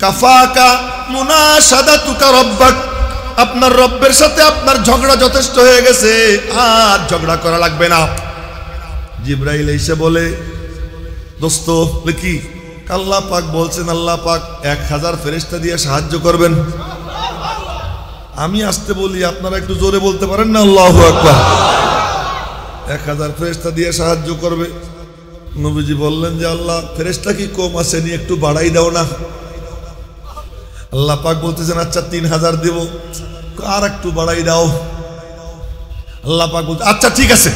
কাফাকা মুনাশাদাতুকা রাব্বাক, আপনার রব্বের সাথে আপনার ঝগড়া যথেষ্ট হয়ে গেছে, আর ঝগড়া করা লাগবে না। জিবরাইল এসে বলে, দোস্ত কি আল্লাহ পাক বলছেন, আল্লাহ পাক 1000 ফেরেশতা দিয়ে সাহায্য করবেন। আমি আসতে বলি, আপনারা একটু জোরে বলতে পারেন না আল্লাহু আকবার। 1000 ফেরেশতা দিয়ে সাহায্য করবে। নবীজি বললেন যে আল্লাহ, ফেরেশতা কি কম আছে, নি একটু বাড়াই দাও না। আল্লাহ পাক বলতেছেন আচ্ছা 3000 দেব, আর একটু বাড়াই দাও। আল্লাহ পাক বলতে আচ্ছা ঠিক আছে,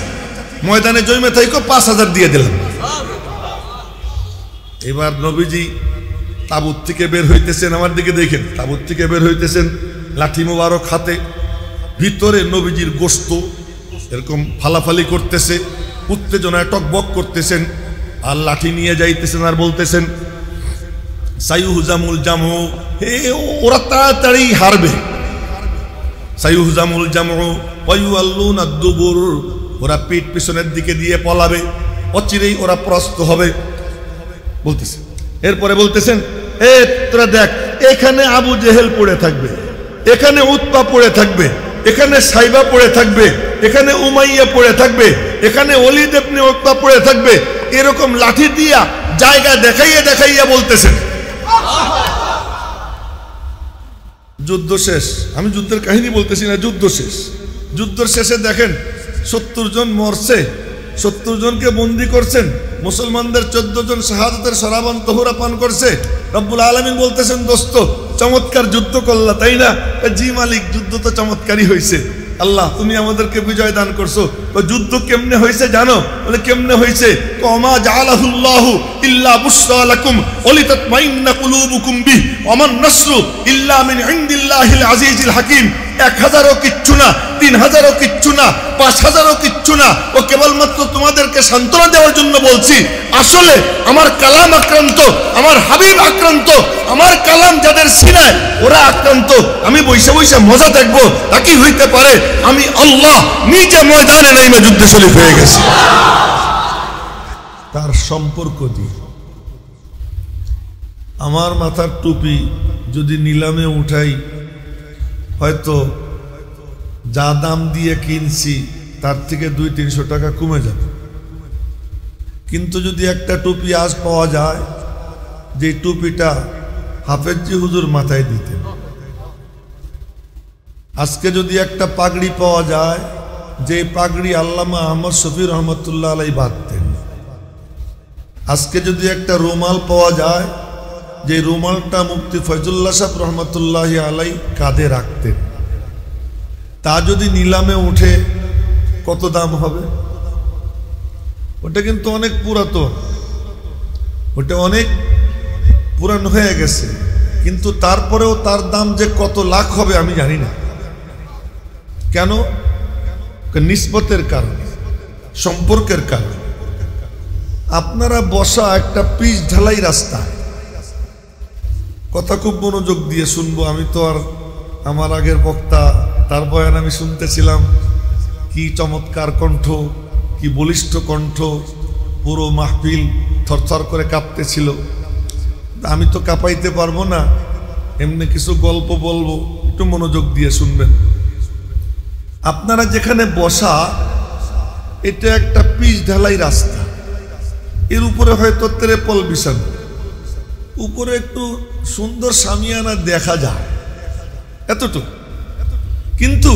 ময়দানে জমে থাইকো 5000 দিয়ে দিলাম। এবার নবীজি তাবুত থেকে বের হইতেছেন, আমার দিকে দেখেন, তাবুত থেকে বের হইতেছেন, লাঠি মোবারক হাতে, ভিতরে নবীজির গোশত এরকম ফালাফালি করতেছে, উত্তেজনায় টকবক করতেছেন, আর লাঠি নিয়ে যাইতেছেন আর বলতেছেন সাইয়ুহজামুল জামু, হে ওরা তাড়াতাড়ি হারবে। সাইয়ুহজামুল জামু ওয়া ইউআল্লুনা দুবুর, ওরা পিঠ পিছনের দিকে দিয়ে পলাবে, অচিরেই ওরা পরাস্ত হবে বলতেছে। এরপরে বলতেছেন এ তোরা দেখ, এখানে আবু জেহেল পড়ে থাকবে, এখানে উতবা পড়ে থাকবে, এখানে সাইবা পড়ে থাকবে, এখানে উমাইয়া পড়ে থাকবে, এখানে ওলীদ ইবনে উতবা পড়ে থাকবে। এরকম লাঠি দিয়া জায়গা দেখাইয়া দেখাইয়া বলতেছেন। যুদ্ধ শেষ, আমি যুদ্ধের কাহিনী বলতেছি না, যুদ্ধ শেষ। যুদ্ধের শেষে দেখেন 70 জন মরছে, 70 জনকে বন্দী করছেন, মুসলমানদের 14 জন শাহাদাতের শরাবান তহুরা পান করছে। রব্বুল আলামিন বলতেছেন দোস্ত চমৎকার যুদ্ধ করলা তাই না? জি মালিক, যুদ্ধ তো চমৎকারই হয়েছে, আল্লাহ তুমি আমাদেরকে বিজয় দান করছো। তো যুদ্ধ কেমনে হয়েছে জানো? বলে কেমনে হয়েছে? কমা জাআলাহুল্লাহু ইল্লা বুশরা লাকুম ওয়া লিতাতমাইন্না কুলুবুকুম বিহি ওয়া মান নাসরু ইল্লা মিন ইনদিল্লাহিল আজিজিল হাকিম। 1000ও কিচ্ছু না, 3000ও কিচ্ছু না, 5000ও কিচ্ছু না, ও কেবলমাত্র তোমাদেরকে সান্ত্বনা দেওয়ার জন্য বলছি। আসলে আমার কালাম আক্রান্ত, আমার হাবিব আক্রান্ত, আমার কালাম যাদের সিনায় ওরা আক্রান্ত। আমি বৈশা বৈশা মজা দেখবো, তা কি হইতে পারে? আমি আল্লাহ নিজে ময়দানে নেমে যুদ্ধে শরীক হয়ে গেছি। তার সম্পর্ক দিয়ে আমার মাথার টুপি যদি নিলামে উঠাই, হয়তো যা দাম দিয়ে কিনছি তার থেকে 200-300 টাকা কমে যাবে। কিন্তু যদি একটা টুপি আজ পাওয়া যায়, যে টুপিটা হাফেজি হুজুর মাথায় দিতেন, আজকে যদি একটা পাগড়ি পাওয়া যায়, যে পাগড়ি আল্লামা আহমদ শফি রহমতুল্লাহ আলাই বাঁধতেন, আজকে যদি একটা রুমাল পাওয়া যায়, যে রুমালটা মুফতি ফয়জুল্লাহ সাহেব রহমতুল্লাহ আলাই কাঁধে রাখতেন, তা যদি নিলামে উঠে কত দাম হবে? ওটা কিন্তু অনেক পুরাতন, ওটা অনেক পুরান হয়ে গেছে, কিন্তু তারপরেও তার দাম যে কত লাখ হবে আমি জানি না। কেন? নিসবতের কারণে, সম্পর্কের কারণে। আপনারা বসা একটা পিচ ঢালাই রাস্তা, কথা খুব মনোযোগ দিয়ে শুনবো। আমি তো আর আমার আগের বক্তা তার বয়ান আমি শুনতেছিলাম, কি চমৎকার কণ্ঠ, কি বলিষ্ঠ কণ্ঠ, পুরো মাহফিল থরথর করে কাঁপতেছিল। আমি তো কাঁপাইতে পারবো না, এমনি কিছু গল্প বলবো, একটু মনোযোগ দিয়ে শুনবেন। আপনারা যেখানে বসা, এটা একটা পিচ ঢালাই রাস্তা, এর উপরে হয়তো ত্রেপল বিছানো, উপরে একটু সুন্দর সামিয়ানা দেখা যায়, এতটুকু। কিন্তু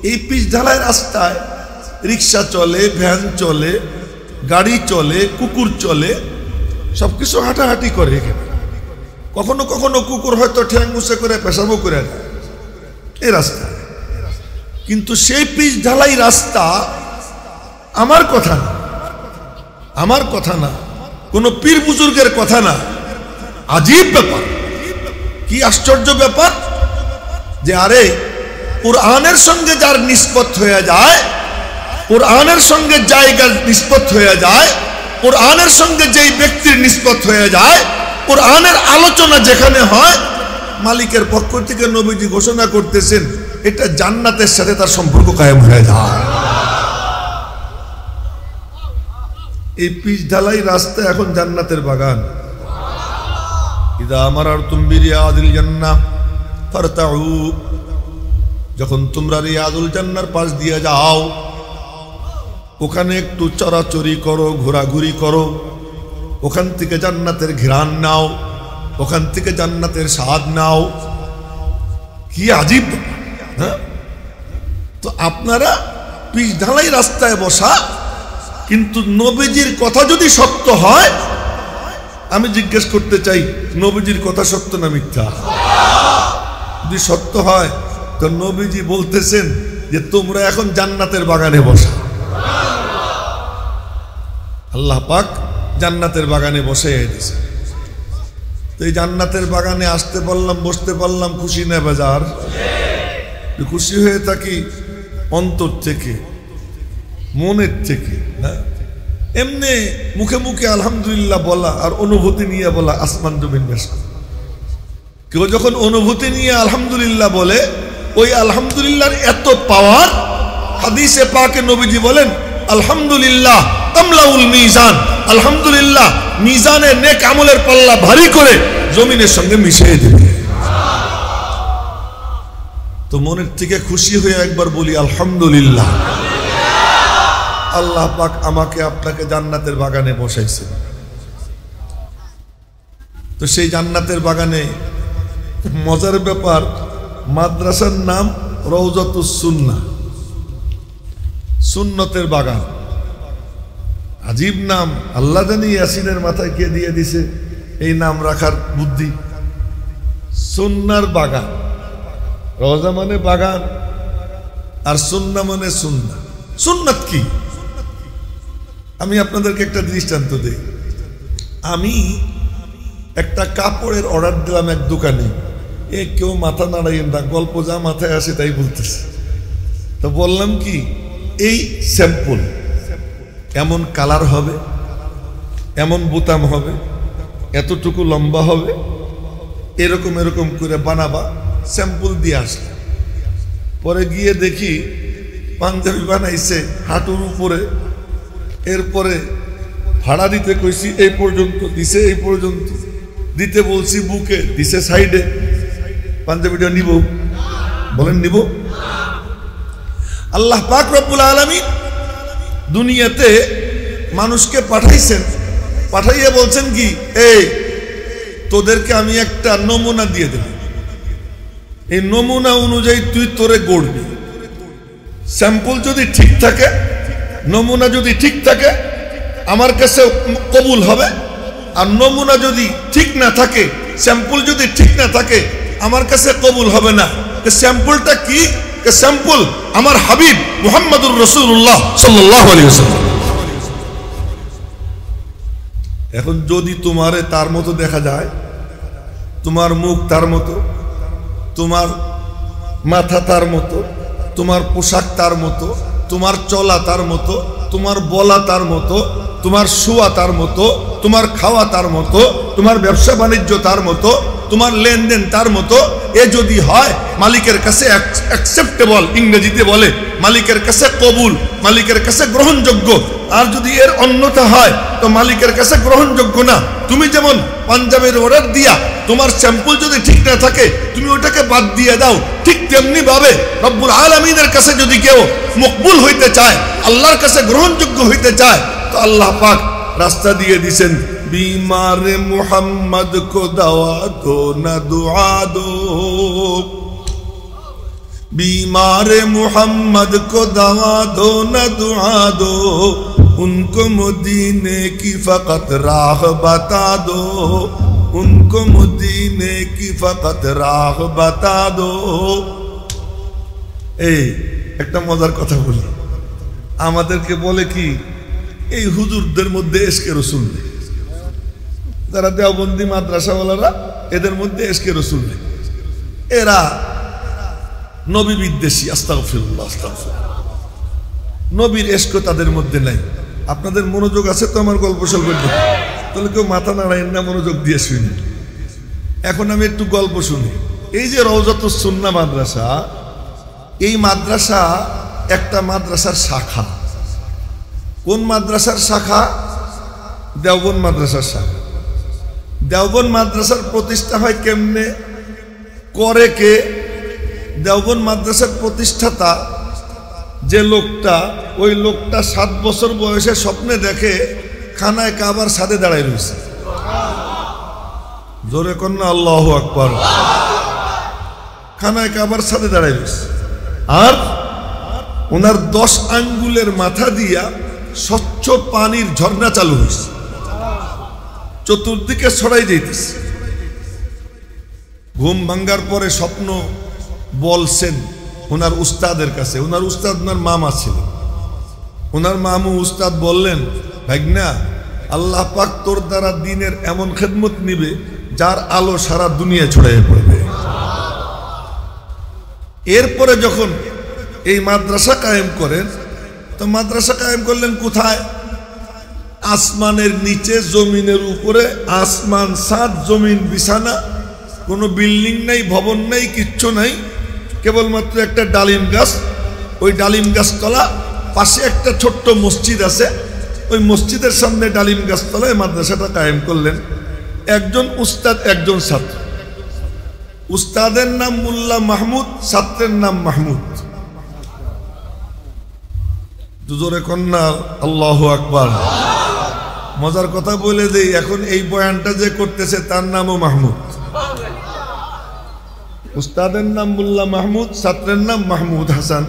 এই পিচ ঢালাই রাস্তায় রিক্সা চলে, ভ্যান চলে, গাড়ি চলে, কুকুর চলে, সবকিছু হাঁটাহাঁটি করে এখানে। কখনো কখনো কুকুর হয়তো ঠ্যাং মুছে করে পেশাবো করে দেয় এই রাস্তা। কিন্তু সেই পিচ ঢালাই রাস্তা আমার কথা না, আমার কথা না, কোনো পীর বুজুর্গের কথা না। আজীব ব্যাপার, কি আশ্চর্য ব্যাপার যে আরে কুরআনের সঙ্গে যার নিসবত হয়ে যায়, কুরআনের সঙ্গে জায়গার নিসবত হয়ে যায়, কুরআনের সঙ্গে যেই ব্যক্তির নিসবত হয়ে যায়, কুরআনের আলোচনা যেখানে হয়, মালিকের পক্ষ থেকে নবীজি ঘোষণা করতেছেন এটা জান্নাতের সাথে তার সম্পর্ক কায়েম হয়ে যায়। এই পিচ ঢালাই রাস্তা এখন জান্নাতের বাগান। ইদা মারারতুম বিরিয়াদিল জান্নাহ ফারতাউ, যখন তোমরা রিয়াদুল জান্নাহর পাশ দিয়ে যাও, ওখানে একটু চরাচরি করো, ঘোরাঘুরি করো, ওখান থেকে জান্নাতের ঘ্রাণ নাও, ওখান থেকে জান্নাতের স্বাদ নাও। কি আজীব! হ্যাঁ, তো আপনারা পিচ ঢালাই রাস্তায় বসা, কিন্তু নবীজির কথা যদি সত্য হয়, আমি জিজ্ঞেস করতে চাই, নবীজির কথা সত্য না মিথ্যা? যদি সত্য হয় তো নবীজি বলতেছেন যে তোমরা এখন জান্নাতের বাগানে বসা। আল্লাহ পাক জান্নাতের বাগানে বসে দিয়েছে। তো এই জান্নাতের বাগানে আসতে পারলাম, বসতে পারলাম, খুশি না বেজার? খুশি হয়ে থাকি অন্তর থেকে, মনের থেকে। এমনি মুখে মুখে আলহামদুলিল্লাহ বলা আর অনুভূতি নিয়ে বলা আসমান জমিন বেশ। কেউ যখন অনুভূতি নিয়ে আলহামদুলিল্লাহ বলে, ওই আলহামদুলিল্লাহর এত পাওয়ার, হাদিসে পাকে নবীজি বলেন আলহামদুলিল্লাহ তামলাউল মিজান, আলহামদুলিল্লাহ মিজানে নেক আমলের পাল্লা ভারী করে জমিনের সঙ্গে মিশিয়ে দেবে। তো মনের থেকে খুশি হয়ে একবার বলি আলহামদুলিল্লাহ। আল্লাহ পাক আমাকে আপনাকে জান্নাতের বাগানে বসাইছেন। তো সেই জান্নাতের বাগানে মজার ব্যাপার, মাদ্রাসার নাম রওজাতুস সুন্নাহ, সুন্নতের বাগান। আজীব নাম, আল্লাহ জানি ইয়াসিনের মাথায় কে দিয়ে দিছে এই নাম রাখার বুদ্ধি। সুন্নার বাগান, রওজা মানে বাগান, আর সুন্নাহ মানে সুন্নাহ। সুন্নাত কি? আমি আপনাদেরকে একটা দৃষ্টান্ত দেই। আমি একটা কাপড়ের অর্ডার দিলাম এক দোকানে, কেউ মাথা নাড়াইয়েন না, গল্প যা মাথায় আসে তাই বলতেছে। তো বললাম কি, এই স্যাম্পল, এমন কালার হবে, এমন বোতাম হবে, এতটুকু লম্বা হবে, এরকম এরকম করে বানাবা, স্যাম্পল দিয়ে আসলে। পরে গিয়ে দেখি পাঞ্জাবি বানাইছে হাঁটুর উপরে, এরপরে ভাড়া দিতে কইছি এই পর্যন্ত, দিছে এই পর্যন্ত, দিতে বলছি বুকে, দিছে সাইডে। পাঞ্জাবিটা নিব? বলেন নিব? আল্লাহ পাক রব্বুল আলামিন দুনিয়াতে মানুষকে পাঠাইছেন, পাঠাইয়া বলছেন কি, এই তোদেরকে আমি একটা নমুনা দিয়ে দেব, এই নমুনা অনুযায়ী তুই তোরে গড়বি। স্যাম্পল যদি ঠিক থাকে, নমুনা যদি ঠিক থাকে, আমার কাছে কবুল হবে। আর নমুনা যদি ঠিক না থাকে, স্যাম্পল যদি ঠিক না থাকে, আমার কাছে কবুল হবে না। স্যাম্পলটা কি? স্যাম্পল আমার হাবিব মুহাম্মদুর রাসূলুল্লাহ সাল্লাল্লাহু আলাইহি ওয়াসাল্লাম। এখন যদি তোমারে তার মতো দেখা যায়, তোমার মুখ তার মতো, তোমার মাথা তার মতো, তোমার পোশাক তার মতো, তোমার চলা তার মতো, তোমার বলা তার মতো, তোমার শোয়া তার মতো, তোমার খাওয়া তার মতো, তোমার ব্যবসা বাণিজ্য তার মতো, তোমার লেনদেন তার মতো, এ যদি হয় মালিকের কাছে অ্যাকসেপ্টেবল, ইংরেজিতে বলে মালিকের কাছে কবুল, মালিকের কাছে গ্রহণযোগ্য। আর যদি এর অন্যথা হয় তো মালিকের কাছে গ্রহণযোগ্য না। তুমি যেমন পাঞ্জাবের অর্ডার দিয়া তোমার স্যাম্পল যদি ঠিক না থাকে, তুমি ওটাকে বাদ দিয়ে দাও, ঠিক তেমনি ভাবে রব্বুল আলামিনের কাছে যদি কেউ মকবুল হইতে চায়, আল্লাহর কাছে গ্রহণযোগ্য হইতে চায়, তো আল্লাহ পাক রাস্তা দিয়ে দিয়েছেন, बीमार मोहम्मद को दवा दो न दुआ दो, बीमार मोहम्मद को दवा दो न दुआ दो, उनको मदीने की फकत राह बता दो, उनको मदीने की फकत राह बता दो। এই একটা মজার কথা বলি, আমাদেরকে বলে কি এই হুজুরদের মধ্যে এশকে রসুল নেই, যারা দেওবন্দি মাদ্রাসাওয়ালারা এদের মধ্যে এশকে রসুল নেই, এরা নবী বিদ্বেষী। আস্তাগফিরুল্লাহ, আস্তাগফিরুল্লাহ। নবীর এশক তাদের মধ্যে নাই। আপনাদের মনোযোগ আছে তো আমার গল্প সল্প? তাহলে কেউ মাথা নাড়ায়েন না, মনোযোগ দিয়ে শুনি। এখন আমি একটু গল্প শুনি। এই যে রওজাতুস সুন্নাহ মাদ্রাসা, এই মাদ্রাসা একটা মাদ্রাসার শাখা। কোন মাদ্রাসার শাখা? দেওবন্দ মাদ্রাসার শাখা। দেওবন্দ মাদ্রাসার প্রতিষ্ঠা হয় কেমনে, করে কে? দেওবন্দ মাদ্রাসার প্রতিষ্ঠাতা যে লোকটা, ওই লোকটা 7 বছর বয়সে স্বপ্নে দেখে খানায় কাবার সাথে দাঁড়ায় রয়েছে। জোরে কন্যা আল্লাহু আকবার। খানায় কাবার সাথে দাঁড়ায় রয়েছে, আর ওনার 10 আঙ্গুলের মাথা দিয়া স্বচ্ছ পানির ঝর্ণা চালু হয়েছে, চতুর্দিকে ছড়াই যাইতেছে। ঘুম ভাঙ্গার পরে স্বপ্ন বলছেন ওনার উস্তাদের কাছে। ওনার উস্তাদ ওনার মামা ছিল। ওনার মামু উস্তাদ বললেন, ভাগনা, আল্লাহ পাক তোর দ্বারা দিনের এমন খেদমত নিবে যার আলো সারা দুনিয়া ছড়িয়ে পড়বে। এরপরে যখন এই মাদ্রাসা কায়েম করেন, তো মাদ্রাসা কায়েম করলেন কোথায়? আসমানের নিচে, জমিনের উপরে। আসমান, সাত, জমিন, বিছানা, কোনো বিল্ডিং নাই, ভবন নাই, কিচ্ছু নাই, কেবলমাত্র একটা ডালিম গাছ। ওই ডালিম গাছতলা, পাশে একটা ছোট্ট মসজিদ আছে। ওই মসজিদের সামনে ডালিম গাছতলায় মাদ্রাসাটা কায়েম করলেন। একজন উস্তাদ, একজন ছাত্র। উস্তাদের নাম মোল্লা মাহমুদ, ছাত্রের নাম মাহমুদ। জোরে কন্যা আল্লাহু আকবার। মজার কথা বলে দেই, এখন এই বয়ানটা যে করতেছে তার নামও মাহমুদ। উস্তাদের নাম মোল্লা মাহমুদ, ছাত্রের নাম মাহমুদ হাসান।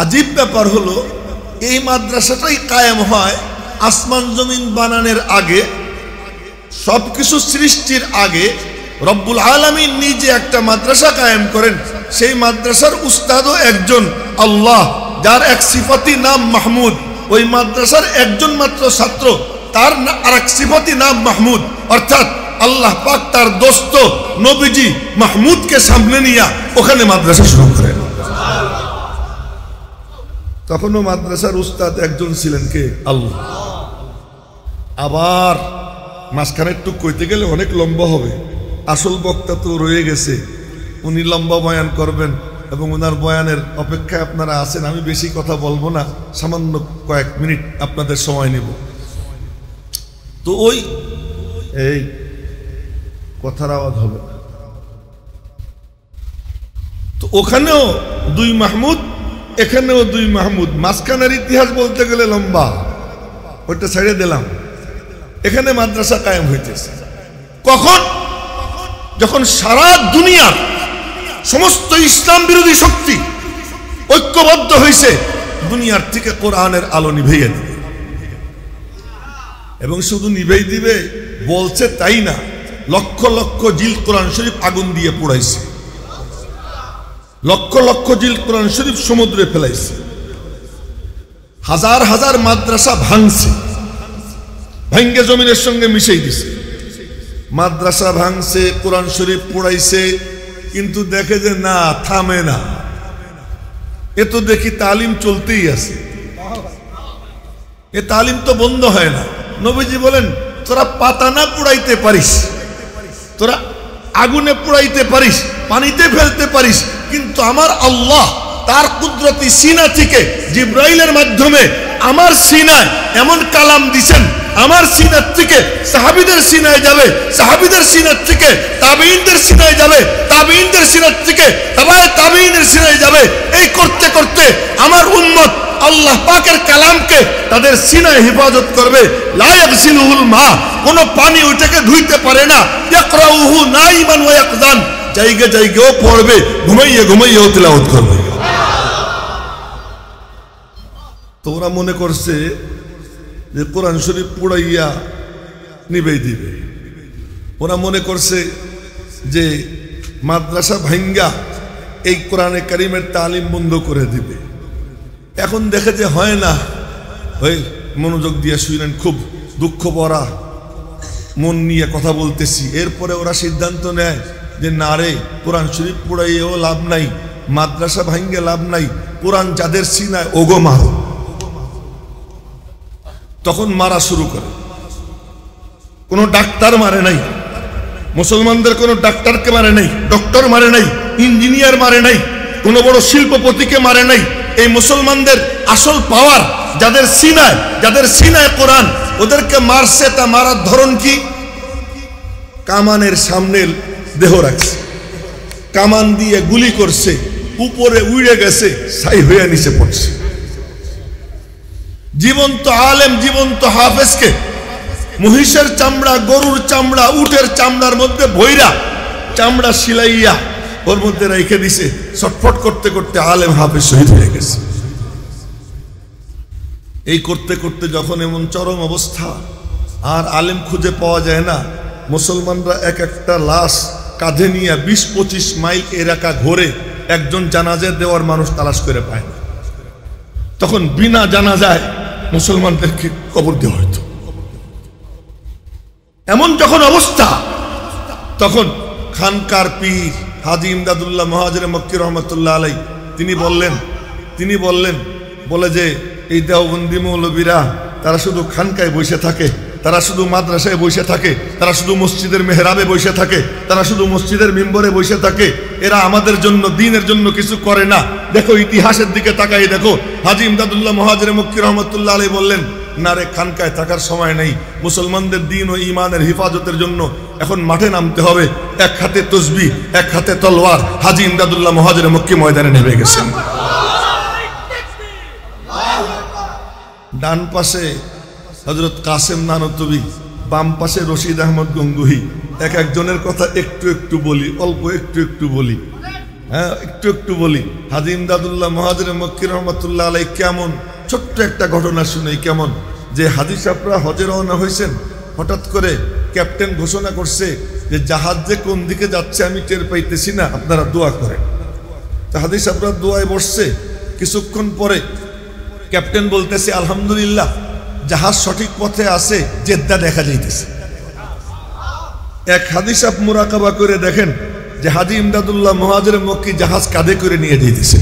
আজীব ব্যাপার হলো, এই মাদ্রাসাটাই কায়েম হয় আসমান জমিন বানানোর আগে, সবকিছু সৃষ্টির আগে। রব্বুল আলামিন নিজে একটা মাদ্রাসা কায়েম করেন। সেই মাদ্রাসার উস্তাদও একজন আল্লাহ, যার এক সিফাতি নাম মাহমুদ। ওই মাদ্রাসার একজন মাত্র ছাত্র, তার আরেক সিফাতি নাম মাহমুদ। অর্থাৎ আল্লাহ পাক তার দোস্ত নবীজি মাহমুদকে সামনে নিয়ে ওখানে মাদ্রাসা শুরু করেন। তখনও মাদ্রাসার উস্তাদ একজন ছিলেন, কে? আল্লাহ। আবার মাঝখানে একটু কইতে গেলে অনেক লম্বা হবে। আসল বক্তা তো রয়ে গেছে, উনি লম্বা বয়ান করবেন এবং ওনার বয়ানের অপেক্ষায় আপনারা আছেন। আমি বেশি কথা বলবো না, সামান্য কয়েক মিনিট আপনাদের সময় নেব। তো ওই এই কথার আওয়াজ হবে। তো ওখানেও 2 মাহমুদ, এখানেও 2 মাহমুদ। মাঝখানের ইতিহাস বলতে গেলে লম্বা, ওইটা ছেড়ে দিলাম। এখানে মাদ্রাসা কায়েম হইতেছে কখন? যখন সারা দুনিয়ার সমস্ত ইসলাম বিরোধী শক্তি ঐক্যবদ্ধ হয়েছে দুনিয়ার থেকে কোরআনের আলো নিভাইয়া দিবে। এবং শুধু নিভেই দিবে বলছে তাই না, লক্ষ লক্ষ জিল কোরআন শরীফ আগুন দিয়ে পোড়াইছে, লক্ষ লক্ষ জিল কোরআন শরীফ সমুদ্রে ফেলাইছে, হাজার হাজার মাদ্রাসা ভাঙছে, ভাঙ্গে জমিনের সঙ্গে মিশাই দিছে। মাদ্রাসা ভাঙছে, কোরআন শরীফ পোড়াইছে, কিন্তু দেখে যে না, থামে না। এ তো দেখি তালিম চলতেই আছে, এ তালিম তো বন্ধ হয় না। নবীজি বলেন, তোরা পাতা না পুড়াইতে পারিস, তোরা আগুনে পুড়াইতে পারিস, পানিতে ফেলতে পারিস, কিন্তু আমার আল্লাহ তার কুদরতি সিনা থেকে জিব্রাইলের মাধ্যমে আমার সিনায় এমন কালাম দিছেন, আমার সিনার থেকে সাহাবীদের সিনায় যাবে, সাহাবীদের সিনার থেকে তাবেঈনদের সিনায় যাবে, তাবেঈনদের সিনার থেকে তাবায়ে তাবেঈনের সিনায় যাবে। এই করতে করতে আমার উম্মত আল্লাহ পাকের কালামকে তাদের সিনায় হেফাজত করবে। লা ইয়াগসিলুহুল মা, কোনো পানি ওইটাকে ধুইতে পারে না। ইয়াকরাউহু নাইমান ওয়া ইয়াকযান, জায়গা জায়গাও পড়বে, ঘুমাইয়ে ঘুমাইয়েও তিলাওয়াত করবে। তোমরা মনে করছে যে কোরআন শরীফ পুড়াইয়া নিবেই দিবে। ওরা মনে করছে যে মাদ্রাসা ভাঙ্গা এই কোরআনে কারিমের তালিম বন্ধ করে দিবে। এখন দেখে যে হয় না, ওই মনোযোগ দিয়ে শুনলেন, খুব দুঃখ ভরা মন নিয়ে কথা বলতেছি। এরপরে ওরা সিদ্ধান্ত নেয় যে না রে, কোরআন শরীফ পুড়াইয়েও লাভ নাই, মাদ্রাসা ভাঙ্গে লাভ নাই, কোরআন যাদের সিনায় ওগো মারো। তখন মারা শুরু করে। কোনো ডাক্তার মারে নাই, মুসলমানদের কোনো ডাক্তারকে মারে নাই, ডক্টর মারে নাই, ইঞ্জিনিয়ার মারে নাই, কোনো বড় শিল্পপতিকে মারে নাই। এই মুসলমানদের আসল পাওয়ার যাদের সিনায় কোরআন, ওদেরকে মারছে। তা মারার ধরন কি? কামানের সামনে দেহ রাখছে, কামান দিয়ে গুলি করছে, উপরে উড়ে গেছে, ছাই হয়ে নিচে পড়ছে। জীবন্ত আলেম, জীবন্ত হাফেজকে মহিষের চামড়া, গরুর চামড়া, উটের চামড়ার মধ্যে ভৈরা চামড়া সিলাইয়া ওর মধ্যে রেখে দিছে। ছটফট করতে করতে আলেম হাফেজ শহীদ হয়ে গেছে। এই করতে করতে যখন এমন চরম অবস্থা, আর আলেম খুঁজে পাওয়া যায় না, মুসলমানরা এক একটা লাশ কাঁধে নিয়ে 20-25 মাইল এলাকা ঘুরে একজন জানাজা দেওয়ার মানুষ তালাশ করে পায় না। তখন বিনা জানাজায় মুসলমানদেরকে কবর দেওয়া হইতো। এমন যখন অবস্থা, তখন খানকার পীর হাজী ইমদাদুল্লাহ মুহাজির মক্কি রহমতুল্লাহ আলাই তিনি বললেন বলে যে এই দেওবন্দি মৌলবীরা তারা শুধু খানকায় বসে থাকে, তারা শুধু মাদ্রাসায় বসে থাকে, তারা শুধু মসজিদের মেহরাবে বসে থাকে, তারা শুধু মসজিদের মিম্বরে বসে থাকে, এরা আমাদের জন্য দ্বীনের জন্য কিছু করে না। দেখো ইতিহাসের দিকে তাকাই দেখো। হাজী ইমদাদুল্লাহ মুহাজির মক্কি রহমতুল্লাহ আলাই বললেন, না রে, খানকায় থাকার সময় নেই, মুসলমানদের দ্বীন ও ঈমানের হিফাজতের জন্য এখন মাঠে নামতে হবে। এক হাতে তসবিহ, এক হাতে তলোয়ার। হাজী ইমদাদুল্লাহ মুহাজির মক্কি ময়দানে নেমে গেছেন। ডান পাশে হযরত কাসেম নানতুবি, বাম পাশে রশিদ আহমদ গঙ্গুহি। এক একজনের কথা একটু একটু বলি, অল্প একটু একটু বলি, হ্যাঁ একটু একটু বলি। হাজী ইমদাদুল্লাহ মুহাজির মক্কি রহমতুল্লাহ আলাই কেমন ছোট্ট একটা ঘটনা শুনেই, কেমন যে হাজী সাহেবরা হজে রওনা হয়েছেন, হঠাৎ করে ক্যাপ্টেন ঘোষণা করছে যে জাহাজ যে কোন দিকে যাচ্ছে আমি টের পাইতেছি না, আপনারা দোয়া করেন। তো হাজী সাহেবরা দোয়ায় বসছে। কিছুক্ষণ পরে ক্যাপ্টেন বলতেছে, আলহামদুলিল্লাহ জাহাজ সঠিক পথে আছে, জেদ্দা দেখা যাইতেছে। এক হাজী সাহেব মুরাকাবা করে দেখেন যে হাজী ইমদাদুল্লাহ মুহাজির মক্কি জাহাজ কাঁধে করে নিয়ে যাইতেছে।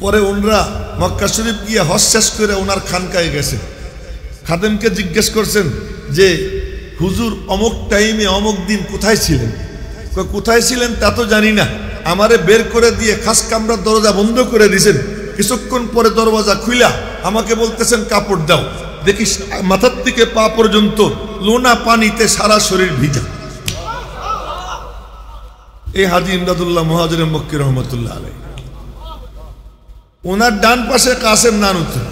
পরে ওনারা মক্কা শরীফ গিয়ে হজ শেষ করে ওনার খানকায় গেছেন। খাদেমকে জিজ্ঞেস করছেন যে হুজুর অমুক টাইমে অমুক দিন কোথায় ছিলেন? কোথায় ছিলেন তা তো জানি না, আমারে বের করে দিয়ে খাস কামরার দরজা বন্ধ করে দিয়েছেন। কিছুক্ষণ পরে দরজা খুইলা আমাকে বলতেছেন কাপড় দাও। দেখি মাথার থেকে পা পর্যন্ত লোনা পানিতে সারা শরীর ভিজা। এই হাজী ইমদাদুল্লাহ মুহাজির মক্কি রহমতুল্লাহ আলাই। ওনার ডান পাশে কাসেম নানুতুবি।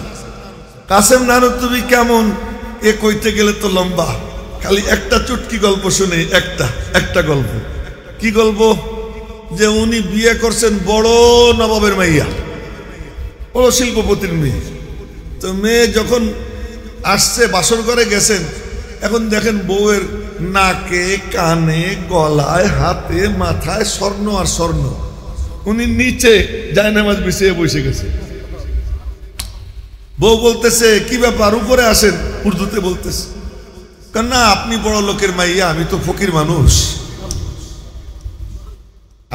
কাসেম নানুতুবি কেমন এ কইতে গেলে তো লম্বা, খালি একটা চুটকি গল্প শুনে। একটা গল্প। কি গল্প? যে উনি বিয়ে করছেন বড় নবাবের মাইয়া, বড় শিল্পপতির মেয়ে। তো মেয়ে যখন আসছে, বাসর ঘরে গেছেন, এখন দেখেন বউয়ের নাকে, কানে, গলায়, হাতে, মাথায় স্বর্ণ আর স্বর্ণ। উনি নিচে জায়নামাজ বিছিয়ে বসে গেছে। বউ বলতেছে, কি ব্যাপার, উপরে আসেন। উর্দুতে বলতেছে, না আপনি বড় লোকের মাইয়া, আমি তো ফকির মানুষ।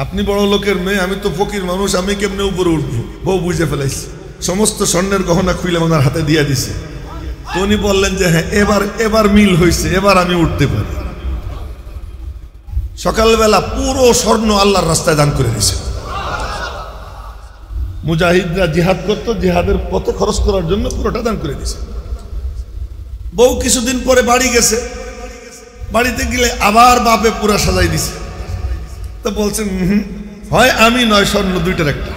আপনি বড় লোকের মেয়ে, আমি তো ফকির মানুষ, আমি কেমনে উপরে উঠবো? বউ বুঝে ফেলাইছে, সমস্ত স্বর্ণের গহনা খুলে ওনার হাতে দিয়ে দিছে। তো উনি বললেন যে হ্যাঁ, এবার মিল হয়েছে, এবার আমি উঠতে পারি। সকালবেলা পুরো স্বর্ণ আল্লাহর রাস্তায় দান করে দিয়েছে। মুজাহিদরা জিহাদ করতো, জিহাদের পথে খরচ করার জন্য পুরোটা দান করে দিয়েছে। বউ কিছুদিন পরে বাড়ি গেছে। বাড়িতে গেলে আবার বাপে পুরা সাজাই দিছে। তো বলছেন, হয় আমি নয় স্বর্ণ দুইটার একটা,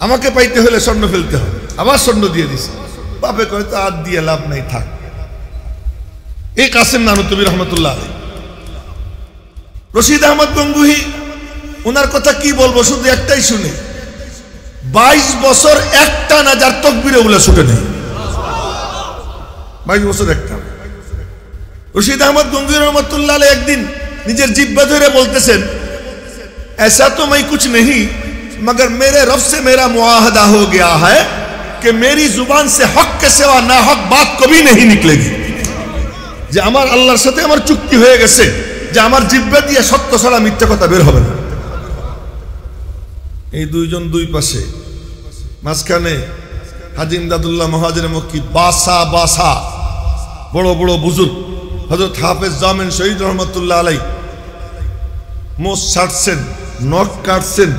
আমাকে পাইতে হলে স্বর্ণ ফেলতে হবে। আবার স্বর্ণ দিয়ে দিছে। বাপে কয় তো আর দিয়ে লাভ নাই, থাক। এই কাসেম নানুতুবি রহমতুল্লাহ আলাইহি। রশিদ আহমদ গঙ্গুহি, ওনার কথা কি বলবো, শুধু একটাই শুনে, 22 বছর একটা না যার তকবীরে উলা ছুটে নেই। 22 বছর একটা। রশিদ আহমদ গঙ্গুহি রহমতুল্লাহ আলাইহি একদিন নিজের জিহ্বা ধরে বলতেছেন, ऐसा तो मैं कुछ नहीं मगर मेरे रब से मेरा मुआहदा हो गया है कि मेरी जुबान से हक के सिवा ना हक बात कभी नहीं निकलेगी। যে আমার আল্লাহর সাথে আমার চুক্তি হয়ে গেছে যে আমার জিহ্বা দিয়ে সত্য ছাড়া মিথ্যা কথা বের হবে না। এই দুইজন দুই পাশে, মাঝখানে হাজী ইমদাদুল্লাহ মুহাজির মক্কি, বাসা বড় বড় বুজুর্গ। হযরত হাফেজ জামিন শহীদ রহমতুল্লাহ আলাইহি মোষ ছাড়ছেন, নখ কাটছেন,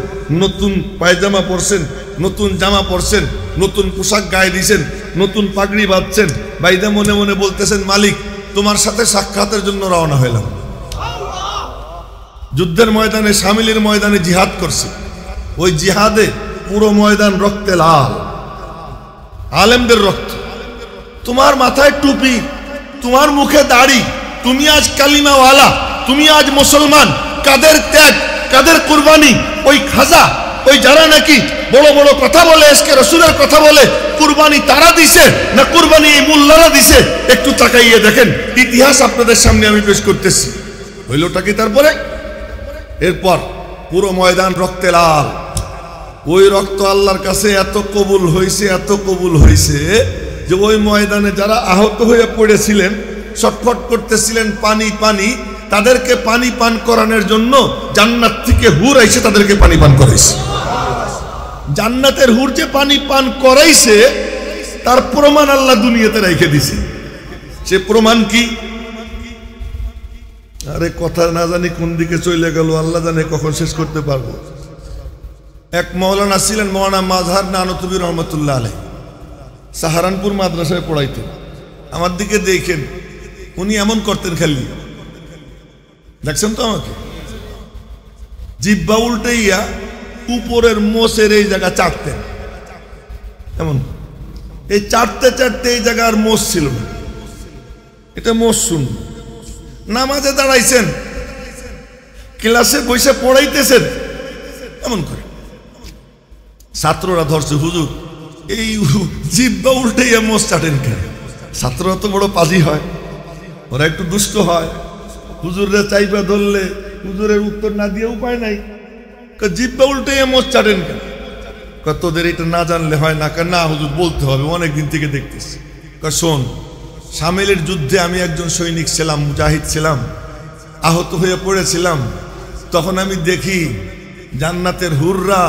নতুন পায়জামা পরছেন, নতুন জামা পরছেন, নতুন পোশাক গায়ে দিয়েছেন, নতুন পাগড়ি বাঁধছেন। বাইদা মনে মনে বলতেছেন, মালিক তোমার সাথে সাক্ষাতের জন্য রওনা হইলাম। যুদ্ধের ময়দানে, শামিলের ময়দানে জিহাদ করছে। ওই জিহাদে পুরো ময়দান রক্তে লাল, আলেমদের রক্ত। তোমার মাথায় টুপি, তোমার মুখে দাড়ি, তুমি আজ কালিমাওয়ালা, তুমি আজ মুসলমান। কাদের ত্যাগ, কাদের কুরবানি, ওই খাজা, ওই যারা নাকি বড় বড় কথা বলে, আজকে রসুলের কথা বলে, কুরবানি তারা দিছে না কুরবানি এই মোল্লারা দিছে? একটু তাকাইয়ে দেখেন, ইতিহাস আপনাদের সামনে আমি পেশ করতেছি। হইলটা কি তারপরে? এরপর পুরো ময়দান রক্তে লাল। ওই রক্ত আল্লাহর কাছে এত কবুল হয়েছে, এত কবুল হয়েছে যে ওই ময়দানে যারা আহত হয়ে পড়েছিলেন, ছটফট করতেছিলেন পানি পানি, তাদেরকে পানি পান করানোর জন্য জান্নাত থেকে হুর আইছে, তাদেরকে পানি পান করাইছে। জান্নাতের হুর যে পানি পান করাইছে তার প্রমাণ আল্লাহ দুনিয়াতে রেখে দিছে। সে প্রমাণ কি? আরে কথা না জানি কোন দিকে চলে গেল, আল্লাহ জানে কখন শেষ করতে পারবো। এক মৌলানা ছিলেন, মৌলানা মাজহার নানতুবি রহমতুল্লাহ আলাইহি, সাহারানপুর মাদ্রাসায় পড়াইতেন। আমার দিকে দেখেন, উনি এমন করতেন, খালি দেখছেন তো আমাকে, জিব্বা উল্টাইয়া উপরের মোষের এই জায়গা চাটতেন। এমন এই চাটতে চাটতে এই জায়গার মোষ ছিল না, এটা মোষ শুন। নামাজে দাঁড়াইছেন, ক্লাসে বসে পড়াইতেছেন, এমন করে ছাত্ররা ধরছে, হুজুর এই জিব্বা উল্টাইয়া মোষ চাটেন কেন? ছাত্ররা তো বড় পাজি হয়, ওরা একটু দুষ্ট হয়। হুজুররা চাইবা ধরলে হুজুরের উত্তর না দিয়ে উপায় নাই, জিব্বা উল্টাইয়া মোষ চাটেন কেন? তোদের এটা না জানলে হয় না। না হুজুর বলতে হবে, অনেকদিন থেকে দেখতেছি। শোন, শামিলের যুদ্ধে আমি একজন সৈনিক ছিলাম, মুজাহিদ ছিলাম, আহত হয়ে পড়েছিলাম। তখন আমি দেখি জান্নাতের হুররা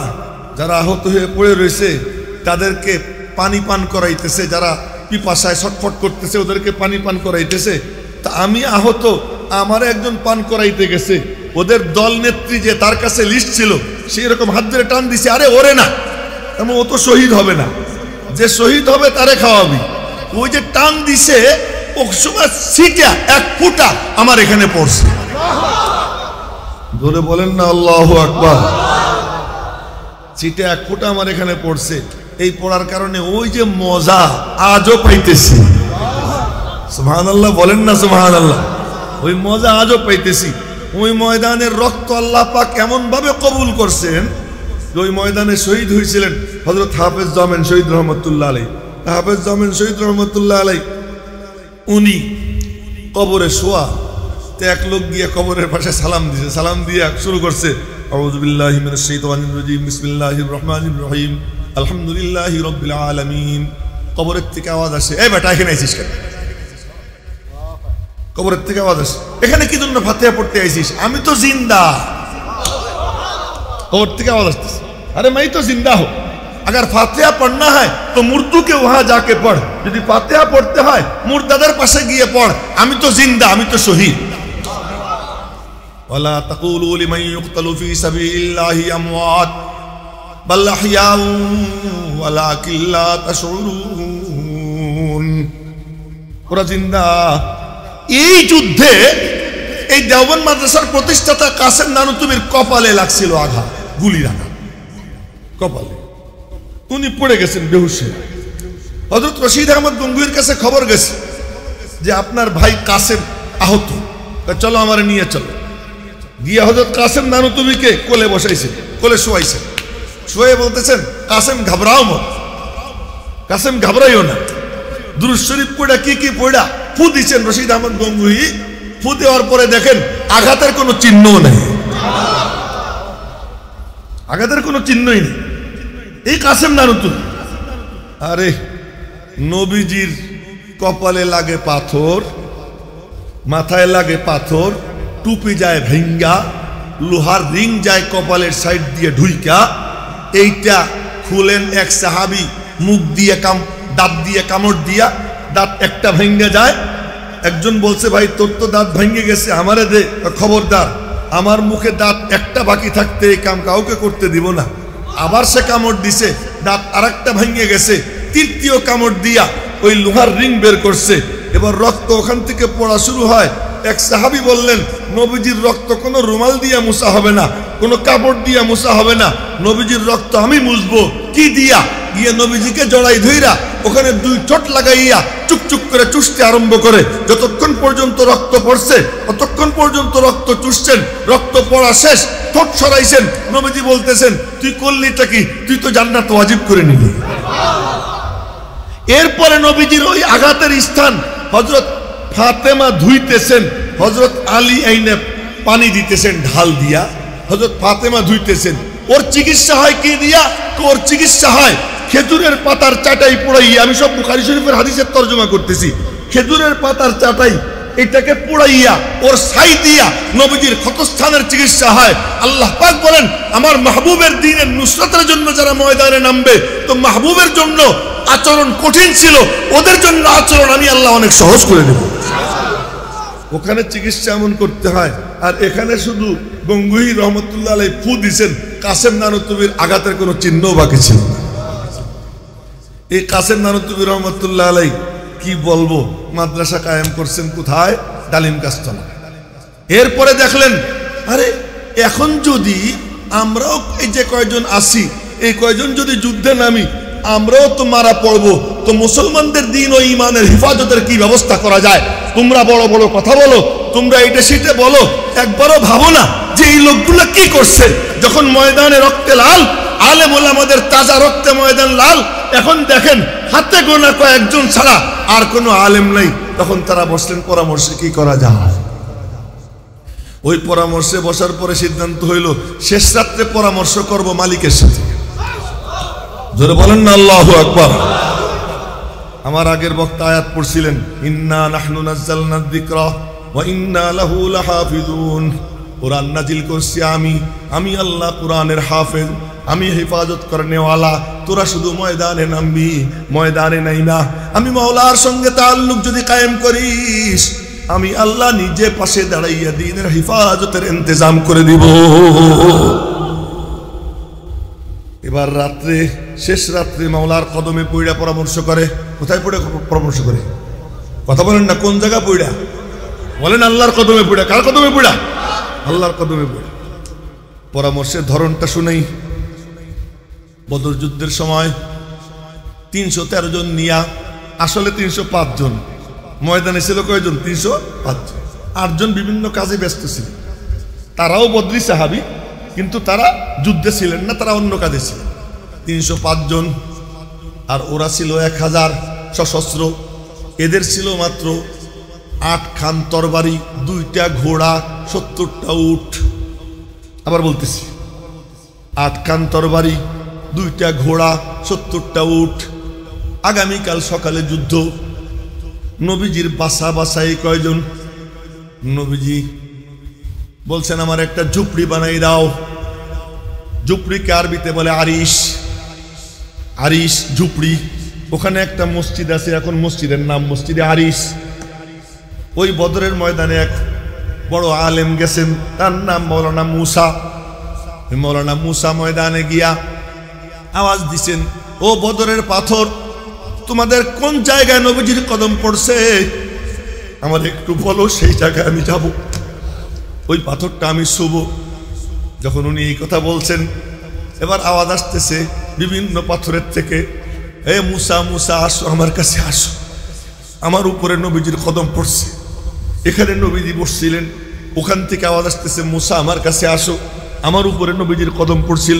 যারা আহত হয়ে পড়ে রয়েছে তাদেরকে পানি পান করাইতেছে, যারা পিপাসায় ছটফট করতেছে ওদেরকে পানি পান করাইতেছে। তা আমি আহত, আমার একজন পান করাইতে গেছে, ওদের দল নেত্রী যে, তার কাছে লিস্ট ছিল, সেই রকম হাত ধরে টান দিছে, আরে ওরে না, এমন ও তো শহীদ হবে না, যে শহীদ হবে তারে খাওয়াবি। ওই যে টান দিছে, ও সময় সিটা এক ফুটা আমার এখানে পড়ছে। ধরে বলেন না আল্লাহু আকবার। সিটা এক ফুটা আমার এখানে পড়ছে। এই পড়ার কারণে ওই যে মজা আজও পাইতেছি। সুবহানাল্লাহ বলেন না সুবহানাল্লাহ। ওই মজা আজও পাইতেছি। ওই ময়দানের রক্ত আল্লাহ পাক এমন ভাবে কবুল করছেন, ওই ময়দানে শহীদ হয়েছিলেন হযরত হাফেজ জামেন শহীদ রহমতুল্লাহ আলাইহি। হাফেজ জামেন শহীদ রহমতুল্লাহ আলাইহি উনি কবরে শোয়া, তো এক লোক গিয়ে কবরের পাশে সালাম দিছে। সালাম দিয়ে শুরু করছে, আউযু বিল্লাহি মিনাশ শাইতানির রাজিম, বিসমিল্লাহির রহমানির রহিম, আলহামদুলিল্লাহি রাব্বিল আলামিন। কবরের থেকে আওয়াজ আসে, এই বেটা এখানে আইছিস কেন? কবরের থেকে আওয়াজ আসে, এখানে কি জন্য ফাতিহা পড়তে আইছিস? আমি তো জিন্দা। कबर থেকে आवाज आती है, अरे मैं तो जिंदा हूं, अगर फातिहा पढ़ना है तो मुर्दू के वहां जाके पढ़, यदि फातिहा पढ़ते है मुर्दाদের পাশে গিয়ে পড়। আমি তো জিন্দা, আমি তো শহীদ। ওয়ালা তাকুলু লিমান ইউকতালু ফি সাবিলিল্লাহি আমওয়াত বাল আহইয়াউ ওয়ালাকিন লা তাশউরুন। ওরা জিন্দা। এই যুদ্ধে এই দেওবন্দ মাদ্রাসার প্রতিষ্ঠাতা কাসেম নানুতুবির কপালে লাগছিল আঘাত, গুলির আঘাত কপালে। উনি পড়ে গেছেন বেহুশ হয়ে। হযরত রশিদ আহমদ গঙ্গুহির কাছে খবর গেছে যে আপনার ভাই কাসেম আহত, চলো আমারে নিয়ে চলো। গিয়ে হযরত কাসেম নানুতুবিকে কোলে বসাইছে, কোলে শোয়াইছে। শোয়ে বলতেছেন, কাসেম ঘাবড়াও মত, কাসেম ঘাবড়াইও না। দুরূদ শরীফ পড়া কি পড়া ফু দিচ্ছেন রশিদ আহমদ গঙ্গুহি। ফু দেওয়ার পরে দেখেন আঘাতের কোনো চিহ্ন নেই, আঘাতের কোনো চিহ্নই নেই। এই কাসেম নানুতুবি, আরে নবীজির কপালে লাগে পাথর, মাথায় লাগে পাথর, টুপি যায় ভেঙ্গা, লোহার রিং যায় কপালের সাইড দিয়ে ঢুইকা। এইটা খুলেন এক সাহাবী, মুখ দিয়ে দাঁত দিয়ে কামড় দিয়া দাঁত একটা ভেঙ্গে যায়। একজন বলছে, ভাই তোর তো দাঁত ভেঙে গেছে, আমারে দে। খবরদার, আমার মুখে দাঁত একটা বাকি থাকতে এই কাম কাউকে করতে দিব না। আবার সে কামড় দিছে, দাঁত আরেকটা ভেঙে গেছে। তৃতীয় কামড় দিয়া ওই লোহার রিং বের করছে, এবার রক্ত ওখান থেকে পড়া শুরু হয়। এক সাহাবী বললেন, নবীজির রক্ত কোনো রুমাল দিয়া মুছা হবে না, কোনো কাপড় দিয়া মুছা হবে না, নবীজির রক্ত আমি মুছবো। কি দিয়া? গিয়ে নবীজিকে জড়াই ধইরা ওখানে 2 ঠোঁট লাগাইয়া চুকচুক করে চুষতে আরম্ভ করে। যতক্ষণ পর্যন্ত রক্ত পড়ছে ততক্ষণ পর্যন্ত রক্ত চুষছেন। রক্ত পড়া শেষ, ঠোঁট সরাইছেন। নবীজি বলতেছেন, তুই করলিটা কি? তুই তো জান্নাত ওয়াজিব করে নিলি। এরপরে নবীজির ওই আঘাতের স্থান হযরত ফাতেমা ধুইতেছেন, হযরত আলী আইনে পানি দিতেছেন ঢাল দিয়া, হযরত ফাতেমা ধুইতেছেন। ওর চিকিৎসা হয় কি দিয়া? ওর চিকিৎসা হয় খেজুরের পাতার চাটাই পোড়াইয়া। আমি সব বুখারী শরীফের হাদিসের তরজমা করতেছি। খেজুরের পাতার চাটাই এটাকে পোড়াইয়া ওর ছাই দিয়া নবীজির ক্ষতস্থানের চিকিৎসা হয়। আল্লাহ পাক বলেন, আমার মাহবুবের দ্বীনের নুসরাতের জন্য যারা ময়দানে নামবে, তো মাহবুবের জন্য আচরণ কঠিন ছিল, ওদের জন্য আচরণ আমি আল্লাহ অনেক সহজ করে দেব। ওখানে চিকিৎসা এমন করতে হয়। আর এখানে শুধু গঙ্গুহি রহমতুল্লাহ আলাইহি ফু দিছেন, কাসেম নানুতুবির আঘাতের কোনো চিহ্ন বাকি ছিল না। এই কাসেম নানুতুবি রহমতুল্লাহ আলাইহি কি বলবো, মাদ্রাসা কায়েম করছেন কোথায়? ডালিম গাছতলা। এরপরে দেখলেন, আরে এখন যদি আমরাও এই যে কয়জন আসি, এই কয়জন যদি যুদ্ধে নামি, আমরাও তো মারা পড়বো, তো মুসলমানদের দিন ও ইমানের হিফাজতের কি ব্যবস্থা করা যায়? তোমরা বড় বড় কথা বলো, তোমরা এটা সেটা বলো, একবারও ভাবো না যে এই লোকগুলো কি করছে। যখন ময়দানে রক্তে লাল, আলেম ওলামাদের তাজা রক্তে ময়দান লাল, এখন দেখেন হাতে গোনা কয়েকজন ছাড়া আর কোনো আলেম নাই। তখন তারা বসলেন পরামর্শে কি করা যায়। ওই পরামর্শে বসার পরে সিদ্ধান্ত হইল, শেষ রাত্রে পরামর্শ করব মালিকের সাথে। জোরে বলেন না আল্লাহু আকবার। আমার আগের বক্তা আয়াত পড়ছিলেন, ইন্না নাহনু নাযালনা যিকরা ওয়া ইন্না লাহু লাহাফিজুন। কুরআন নাজিল করছি আমি আল্লাহ কুরআনের হাফেজ, আমি হেফাজত করনেওয়ালা। তোরা শুধু ময়দানে নামবি, ময়দানে নাইমা আমি মাওলার সঙ্গে তাআল্লুক যদি কায়েম করিস, আমি আল্লাহ নিজে পাশে দাঁড়াইয়া দ্বীনের হেফাজতের ইন্তজাম করে দিব। এবার রাত্রে, শেষ রাত্রে মাওলার কদমে পইড়া পরামর্শ করে। কোথায় পড়ে পরামর্শ করে? কথা বলেন না, কোন জায়গা পইড়া বলেন? আল্লাহর কদমে পইড়া। কার কদমে পইড়া? আল্লাহর কদমে পইড়া। পরামর্শের ধরনটা শুনেই, বদর যুদ্ধের সময় 313 জন নিয়া, আসলে 305 জন, ময়দানে ছিল কয়জন? 305 জন। 8 জন বিভিন্ন কাজে ব্যস্ত ছিল। তারাও বদরি সাহাবী, কিন্তু তারা যুদ্ধে ছিলেন না, তারা অন্য কাজে ছিলেন। 305 জন। আর ওরা ছিল 1000 সশস্ত্র। এদের ছিল মাত্র 8 খান তরবারি, 2টা ঘোড়া, 70টা উট। আবার বলতেছি, 8 খান তরবারি, 2টা ঘোড়া, 70টা উট। আগামীকাল সকালে যুদ্ধ। নবীজির বাসায় কয়জন? নবীজি বলছেন, আমার একটা ঝুপড়ি বানাই দাও। ঝুপড়িকে আরবিতে বলে আরিশ। আরিশ ঝুপড়ি। ওখানে একটা মসজিদ আছে, এখন মসজিদের নাম মসজিদে আরিশ। ওই বদরের ময়দানে এক বড় আলেম গেছেন, তার নাম মৌলানা মুসা। মৌলানা মুসা ময়দানে গিয়া আওয়াজ দিছেন, ও বদরের পাথর, তোমাদের কোন জায়গায় নবীজির কদম পড়ছে আমার একটু বলো, সেই জায়গায় আমি যাব, ওই পাথরটা আমি ছুব। যখন উনি এই কথা বলছেন, এবার আওয়াজ আসতেছে বিভিন্ন পাথরের থেকে, এ মুসা মুসা আসো, আমার কাছে আসো, আমার উপরে নবীজির কদম পড়ছে, এখানে নবীজি বসছিলেন। ওখান থেকে আওয়াজ আসতেছে, মুসা আমার কাছে আসো, আমার উপরে নবীজির কদম পড়ছিল।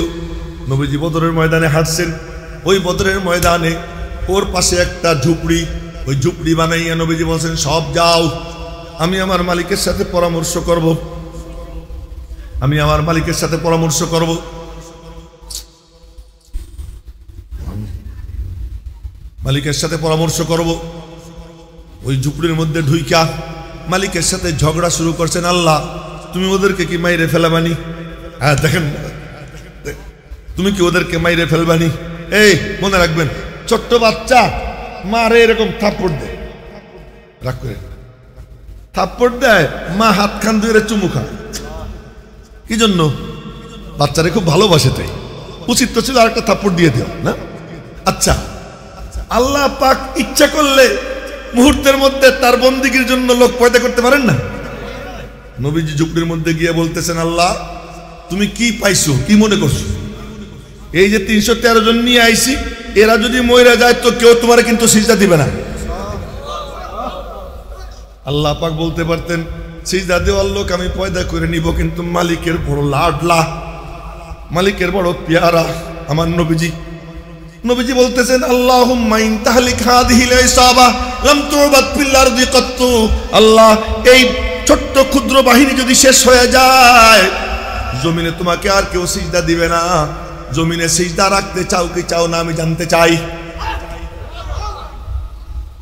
নবীজি বদরের ময়দানে হাঁটছেন। ওই বদরের ময়দানে ওর পাশে একটা ঝুপড়ি, ওই ঝুপড়ি বানাইয়া নবীজি বলছেন, সব যাও, আমি আমার মালিকের সাথে পরামর্শ করব, আমি আমার মালিকের সাথে পরামর্শ করব। মালিকের সাথে পরামর্শ করব। ওই ঝুপড়ির মধ্যে ঢুইকা মালিকের সাথে ঝগড়া শুরু করছেন। আল্লাহ, তুমি ওদেরকে কি মাইরে ফেলাবানি? হ্যাঁ দেখেন, তুমি কি ওদেরকে মাইরে ফেলবানি? এই মনে রাখবেন, ছোট্ট বাচ্চা মারে এরকম থাপ্পড় দেয়, রাগ করে থাপ্পড় দেয়, মা হাত খান ধরে চুমু খায়। কি জন্য? বাচ্চারে খুব ভালোবাসে, তাই উচিত তো ছিল আরেকটা থাপ্পড় দিয়ে দিও না। আচ্ছা, আল্লাহ পাক ইচ্ছা করলে মুহূর্তের মধ্যে তার বন্দিগির জন্য লোক পয়দা করতে পারেন না? নবীজি ঝুপড়ির মধ্যে গিয়ে বলতেছেন, আল্লাহ তুমি কি পাইছো, কি মনে করছো? এই যে 313 জন নিয়ে আইছি, এরা যদি মরে যায় তো কেউ তোমার কিন্তু সিজদা দিবে না। আল্লাহ পাক বলতে পারতেন, সিজদা দেওয়ার লোক আমি পয়দা করে নিব, কিন্তু মালিকের বড় লাডলা, মালিকের বড় পেয়ারা আমার নবীজি। নবীজি বলতেছেন, আল্লাহুম্মা ইন তাহলিক হাদিহিল ইসাবা লাম তুবাদ ফিল আরদি কাত্তু। আল্লাহ এই ছোট্ট ক্ষুদ্র বাহিনী যদি শেষ হয়ে যায়, জমিনে তোমাকে আর কেউ সিজদা দিবে না। জমিনে সিজদা রাখতে চাও কি চাও না আমি জানতে চাই।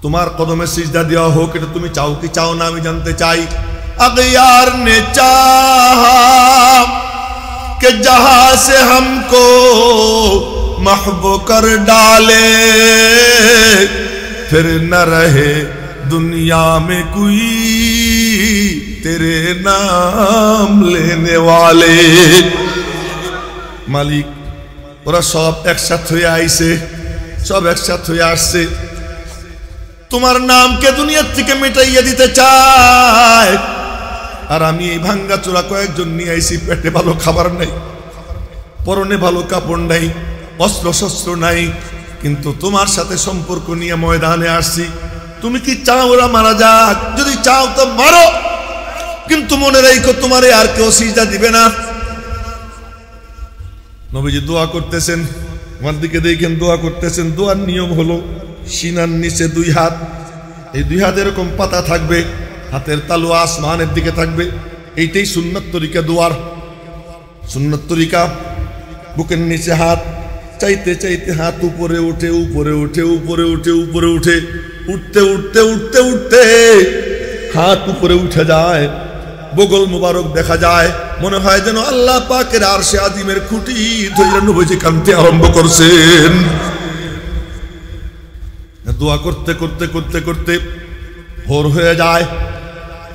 তোমার কদমে সিজদা দেওয়া হোক, এটা তুমি চাও কি চাও না আমি জানতে চাই। अग़यार ने चाहा कि जहां से हमको महबूब कर डाले, फिर न रहे दुनिया में कोई तेरे नाम लेने वाले। मालिक ওরা সব একসাথ হয়ে আইছে, সব একসাথ হয়ে আসছে, তোমার নামকে দুনিয়া থেকে মিটাইয়া দিতে চায়। আর আমি এই ভাঙ্গা চোরা কয়েকজন নিয়ে আইছি, পেটে ভালো খাবার নাই, পরনে ভালো কাপড় নাই, অস্ত্র শস্ত্র নাই, কিন্তু তোমার সাথে সম্পর্ক নিয়ে ময়দানে আসছি। তুমি কি চাও ওরা মারা যাক? যদি চাও তো মারো, কিন্তু মনে রাখো তোমারে আর কেউ সিজদা দিবে না। নবীজি দোয়া করতেছেন, আমার দিকে দেখেন, দোয়া করতেছেন। দোয়ার নিয়ম হলো সিনার নিচে 2 হাত, এই 2 হাত এরকম পাতা থাকবে, হাতের তালু আসমানের দিকে থাকবে। এইটাই সুন্নত তরিকা দোয়ার। সুন্নত তরিকা বুকের নিচে হাত, চাইতে চাইতে হাত উপরে উঠে উপরে উঠে উপরে উঠে উপরে উঠে, উঠতে উঠতে উঠতে উঠতে হাত উপরে উঠে যায়, বগল মুবারক দেখা যায়, মনে হয় যেন আল্লাহ পাকের আরশে আজিমের খুঁটি ধরে নবীজি কাঁদতে আরম্ভ করছেন। দোয়া করতে করতে করতে করতে ভোর হয়ে যায়।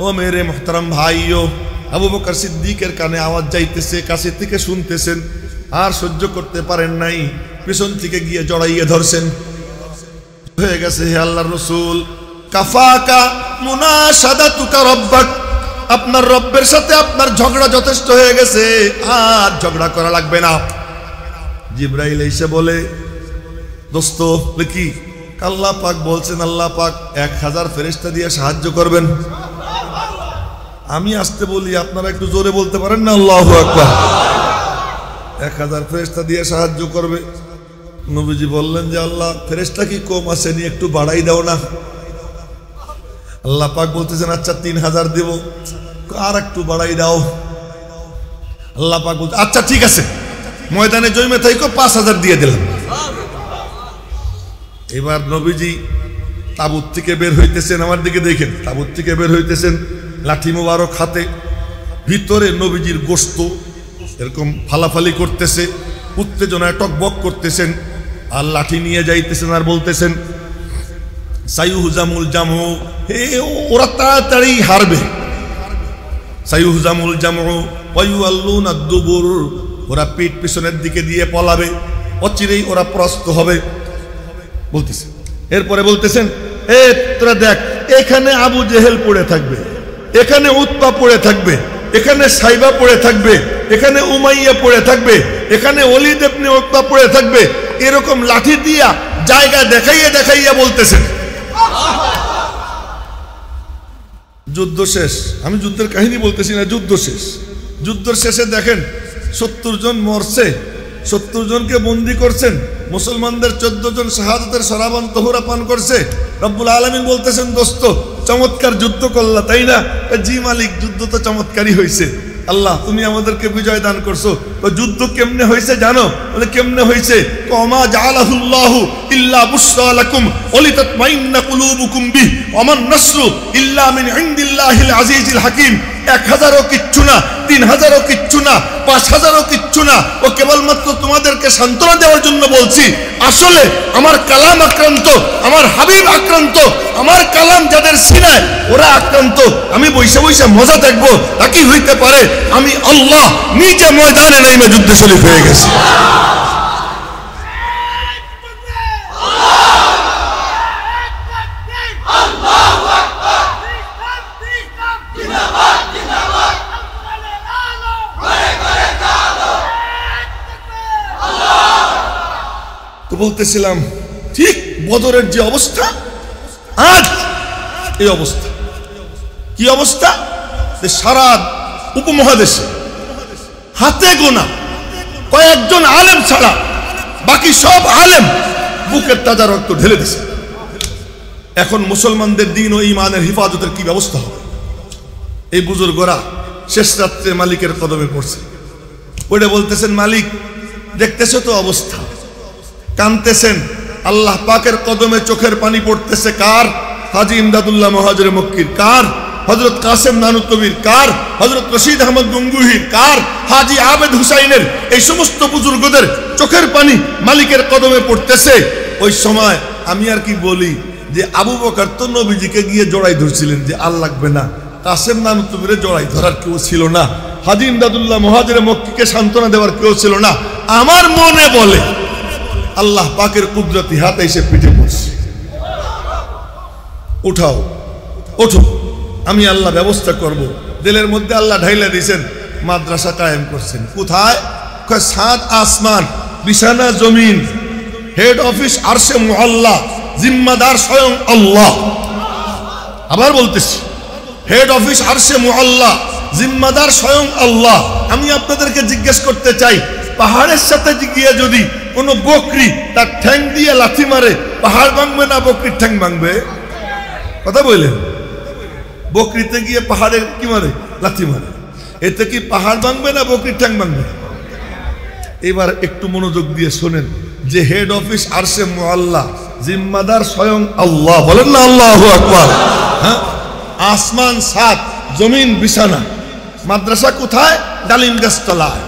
ও মেরে মোহতারাম ভাইও, আবু বকর সিদ্দিকের কানে আওয়াজ যাইতেছে, কাছে থেকে শুনতেছেন, আর সহ্য করতে পারেন নাই, পিছন থেকে গিয়ে জড়াইয়ে ধরছেন। হয়ে গেছে, হে আল্লাহর রাসূল, কাফাকা মুনাশাদাতুকা রাব্বাক, আপনার রব্বের সাথে আপনার ঝগড়া যথেষ্ট হয়ে গেছে, আর ঝগড়া করা লাগবে না। জিবরাইল এসে বলে, দোস্ত কি? আল্লাহ পাক বলছেন, আল্লাহ পাক 1000 ফেরেশতা দিয়ে সাহায্য করবেন। আমি আসতে বলি, আপনারা একটু জোরে বলতে পারেন না? আল্লাহু আকবার। 1000 ফেরেশতা দিয়ে সাহায্য করবে। নবীজি বললেন যে, আল্লাহ ফেরেশতা কি কম আসেনি, একটু বাড়াই দাও না। আল্লাহ পাক বলতেছেন, আচ্ছা 3000 দেব, আর একটু বাড়াই দাও। আল্লাহ পাক বলতে, আচ্ছা ঠিক আছে, ময়দানে জমে থাইকো, 5000 দিয়ে দিলাম। এবার নবীজি তাবুত থেকে বের হইতেছেন, আমার দিকে দেখেন, তাবুত থেকে বের হইতেছেন, লাঠি মোবারক হাতে, ভিতরে নবীজির গোশত এরকম ফালাফালি করতেছে, উত্তেজনায় টকবক করতেছেন, আর লাঠি নিয়ে যাইতেছেন, আর বলতেছেন, সাইয়ুহজামুল জামু, হে ওরা তাড়াতাড়ি হারবে। সাইয়ুহজামুল জামু ওয়া ইউআল্লুনা দুবুর, ওরা পিঠ পিছনের দিকে দিয়ে পলাবে, অচিরেই ওরা পরাস্ত হবে বলতেছে। এরপরে বলতেছেন, এ তোরা দেখ, এখানে আবু জেহেল পড়ে থাকবে, এখানে উতবা পড়ে থাকবে, এখানে সাইবা পড়ে থাকবে, এখানে উমাইয়া পড়ে থাকবে, এখানে ওলীদ ইবনে উতবা পড়ে থাকবে। এরকম লাঠি দিয়া জায়গা দেখাইয়া দেখাইয়া বলতেছেন। যুদ্ধ শেষ, আমি যুদ্ধের কাহিনী বলতেছি না, যুদ্ধ শেষ। যুদ্ধের শেষে দেখেন 70 জন মরছে, 70 জনকে বন্দী করছেন, মুসলমানদের 14 জন শাহাদাতের শরাবান তহুরা পান করছে। রব্বুল আলামিন বলতেছেন, দোস্ত চমৎকার যুদ্ধ করলা তাই না? জি মালিক, যুদ্ধ তো চমৎকারই হয়েছে, আল্লাহ তুমি আমাদেরকে বিজয় দান করছো। তো যুদ্ধ কেমনে হয়েছে জানো? বলে কেমনে হয়েছে? ওমা জাআলাহুল্লাহু ইল্লা বুশরা লাকুম ওয়ালিতাতমাইন্না কুলুবুকুম বিহি ওমান নাসরু ইল্লা মিন ইনদিল্লাহিল আজিজিল হাকিম। 1000ও কিচ্ছু না, 3000ও কিচ্ছু না, 5000ও কিচ্ছু না, ও কেবলমাত্র তোমাদেরকে সান্ত্বনা দেওয়ার জন্য বলছি। আসলে আমার কালাম আক্রান্ত, আমার হাবিব আক্রান্ত, আমার কালাম যাদের সিনায় ওরা আক্রান্ত। আমি বৈশা বৈশা মজা দেখবো, তা কি হইতে পারে? আমি আল্লাহ নিজে ময়দানে নাইমা যুদ্ধে শরীফ হয়ে গেছি। Allah বলতেছিলাম ঠিক বদরের যে অবস্থা আজ এই অবস্থা। কি অবস্থা? সারা উপমহাদেশে হাতে গোনা কয়েকজন আলেম ছাড়া বাকি সব আলেম বুকের তাজা রক্ত ঢেলে দিছে। এখন মুসলমানদের দিন ও ঈমানের হিফাজতের কি ব্যবস্থা হবে? এই বুজুর্গরা শেষ রাত্রে মালিকের কদমে পড়ছে, ওটা বলতেছেন মালিক দেখতেছো তো অবস্থা, কানতেছেন। আল্লাহ পাকের কদমে চোখের পানি পড়তেছে কার? হাজী ইমদাদুল্লাহ মুহাজির মক্কির, কার? হযরত কাসেম নানুতবির, কার? হযরত রশিদ আহমদ গঙ্গুহির, কার? হাজী আবেদ হুসাইনের। এই সমস্ত বুজুর্গদের চোখের পানি মালিকের কদমে পড়তেছে। ওই সময় আমি আর কি বলি যে আবু বকর তো নবীজিকে গিয়ে জড়াই ধরছিলেন যে আর লাগবে না, কাসেম নানুতবিরে জড়াই ধরার কেউ ছিল না, হাজী ইমদাদুল্লাহ মুহাজির মক্কিকে সান্ত্বনা দেওয়ার কেউ ছিল না। আমার মনে বলে আল্লাহ পাকের কুদরতি হাতে এসে পিঠে পড়ছে, উঠাও ওঠো, আমি আল্লাহ ব্যবস্থা করব। দিলের মধ্যে আল্লাহ ঢাইলা দিয়েছেন, মাদ্রাসা কায়েম করছেন। কোথায়? সাত আসমান বিছানা জমিন, হেড অফিস আরশে মুআল্লা, জিম্মাদার স্বয়ং আল্লাহ। আবার বলতেছি, হেড অফিস আরশে মুআল্লা, জিম্মাদার স্বয়ং আল্লাহ। আমি আপনাদেরকে জিজ্ঞেস করতে চাই, পাহাড়ের সাথে গিয়ে যদি কোনো বকরি তার ঠ্যাং দিয়ে লাথি মারে, পাহাড় ভাঙবে না বকরির ঠ্যাং ভাঙবে? কথা বললেন? বকরিতে গিয়ে পাহাড়ে কি মারে? লাথি মারে। এতে কি পাহাড় ভাঙবে না বকরির ঠ্যাং ভাঙবে? এবার একটু মনোযোগ দিয়ে শোনেন যে হেড অফিস আরশে মুআল্লা, জিম্মাদার স্বয়ং আল্লাহ। বলেন না আল্লাহু আকবার। হ্যাঁ, আসমান সাত, জমিন বিছানা। মাদ্রাসা কোথায়? ডালিম গাছতলায়।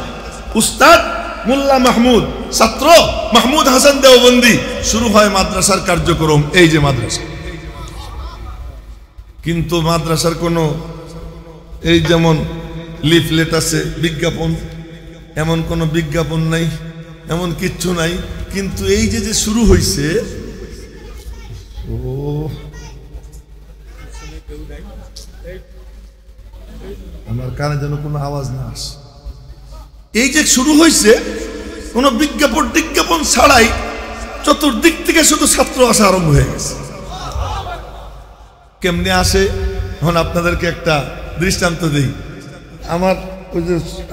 উস্তাদ মোল্লা মাহমুদ, ছাত্র মাহমুদ হাসান দেওবন্দি। শুরু হয় মাদ্রাসার কার্যক্রম। এই যে মাদ্রাসা, কিন্তু মাদ্রাসার কোনো এই যেমন লিফলেট আছে, বিজ্ঞাপন, এমন কোনো বিজ্ঞাপন নাই, এমন কিচ্ছু নাই। কিন্তু এই যে যে শুরু হয়েছে, ও আমার কানে যেন কোনো আওয়াজ না আসে। এই যে শুরু হয়েছে, কোনো বিজ্ঞাপন ছাড়াই চতুর্দিক থেকে শুধু ছাত্র আসা আরম্ভ হয়ে গেছে। কেমনে আসে? এখন আপনাদেরকে একটা দৃষ্টান্ত দিই।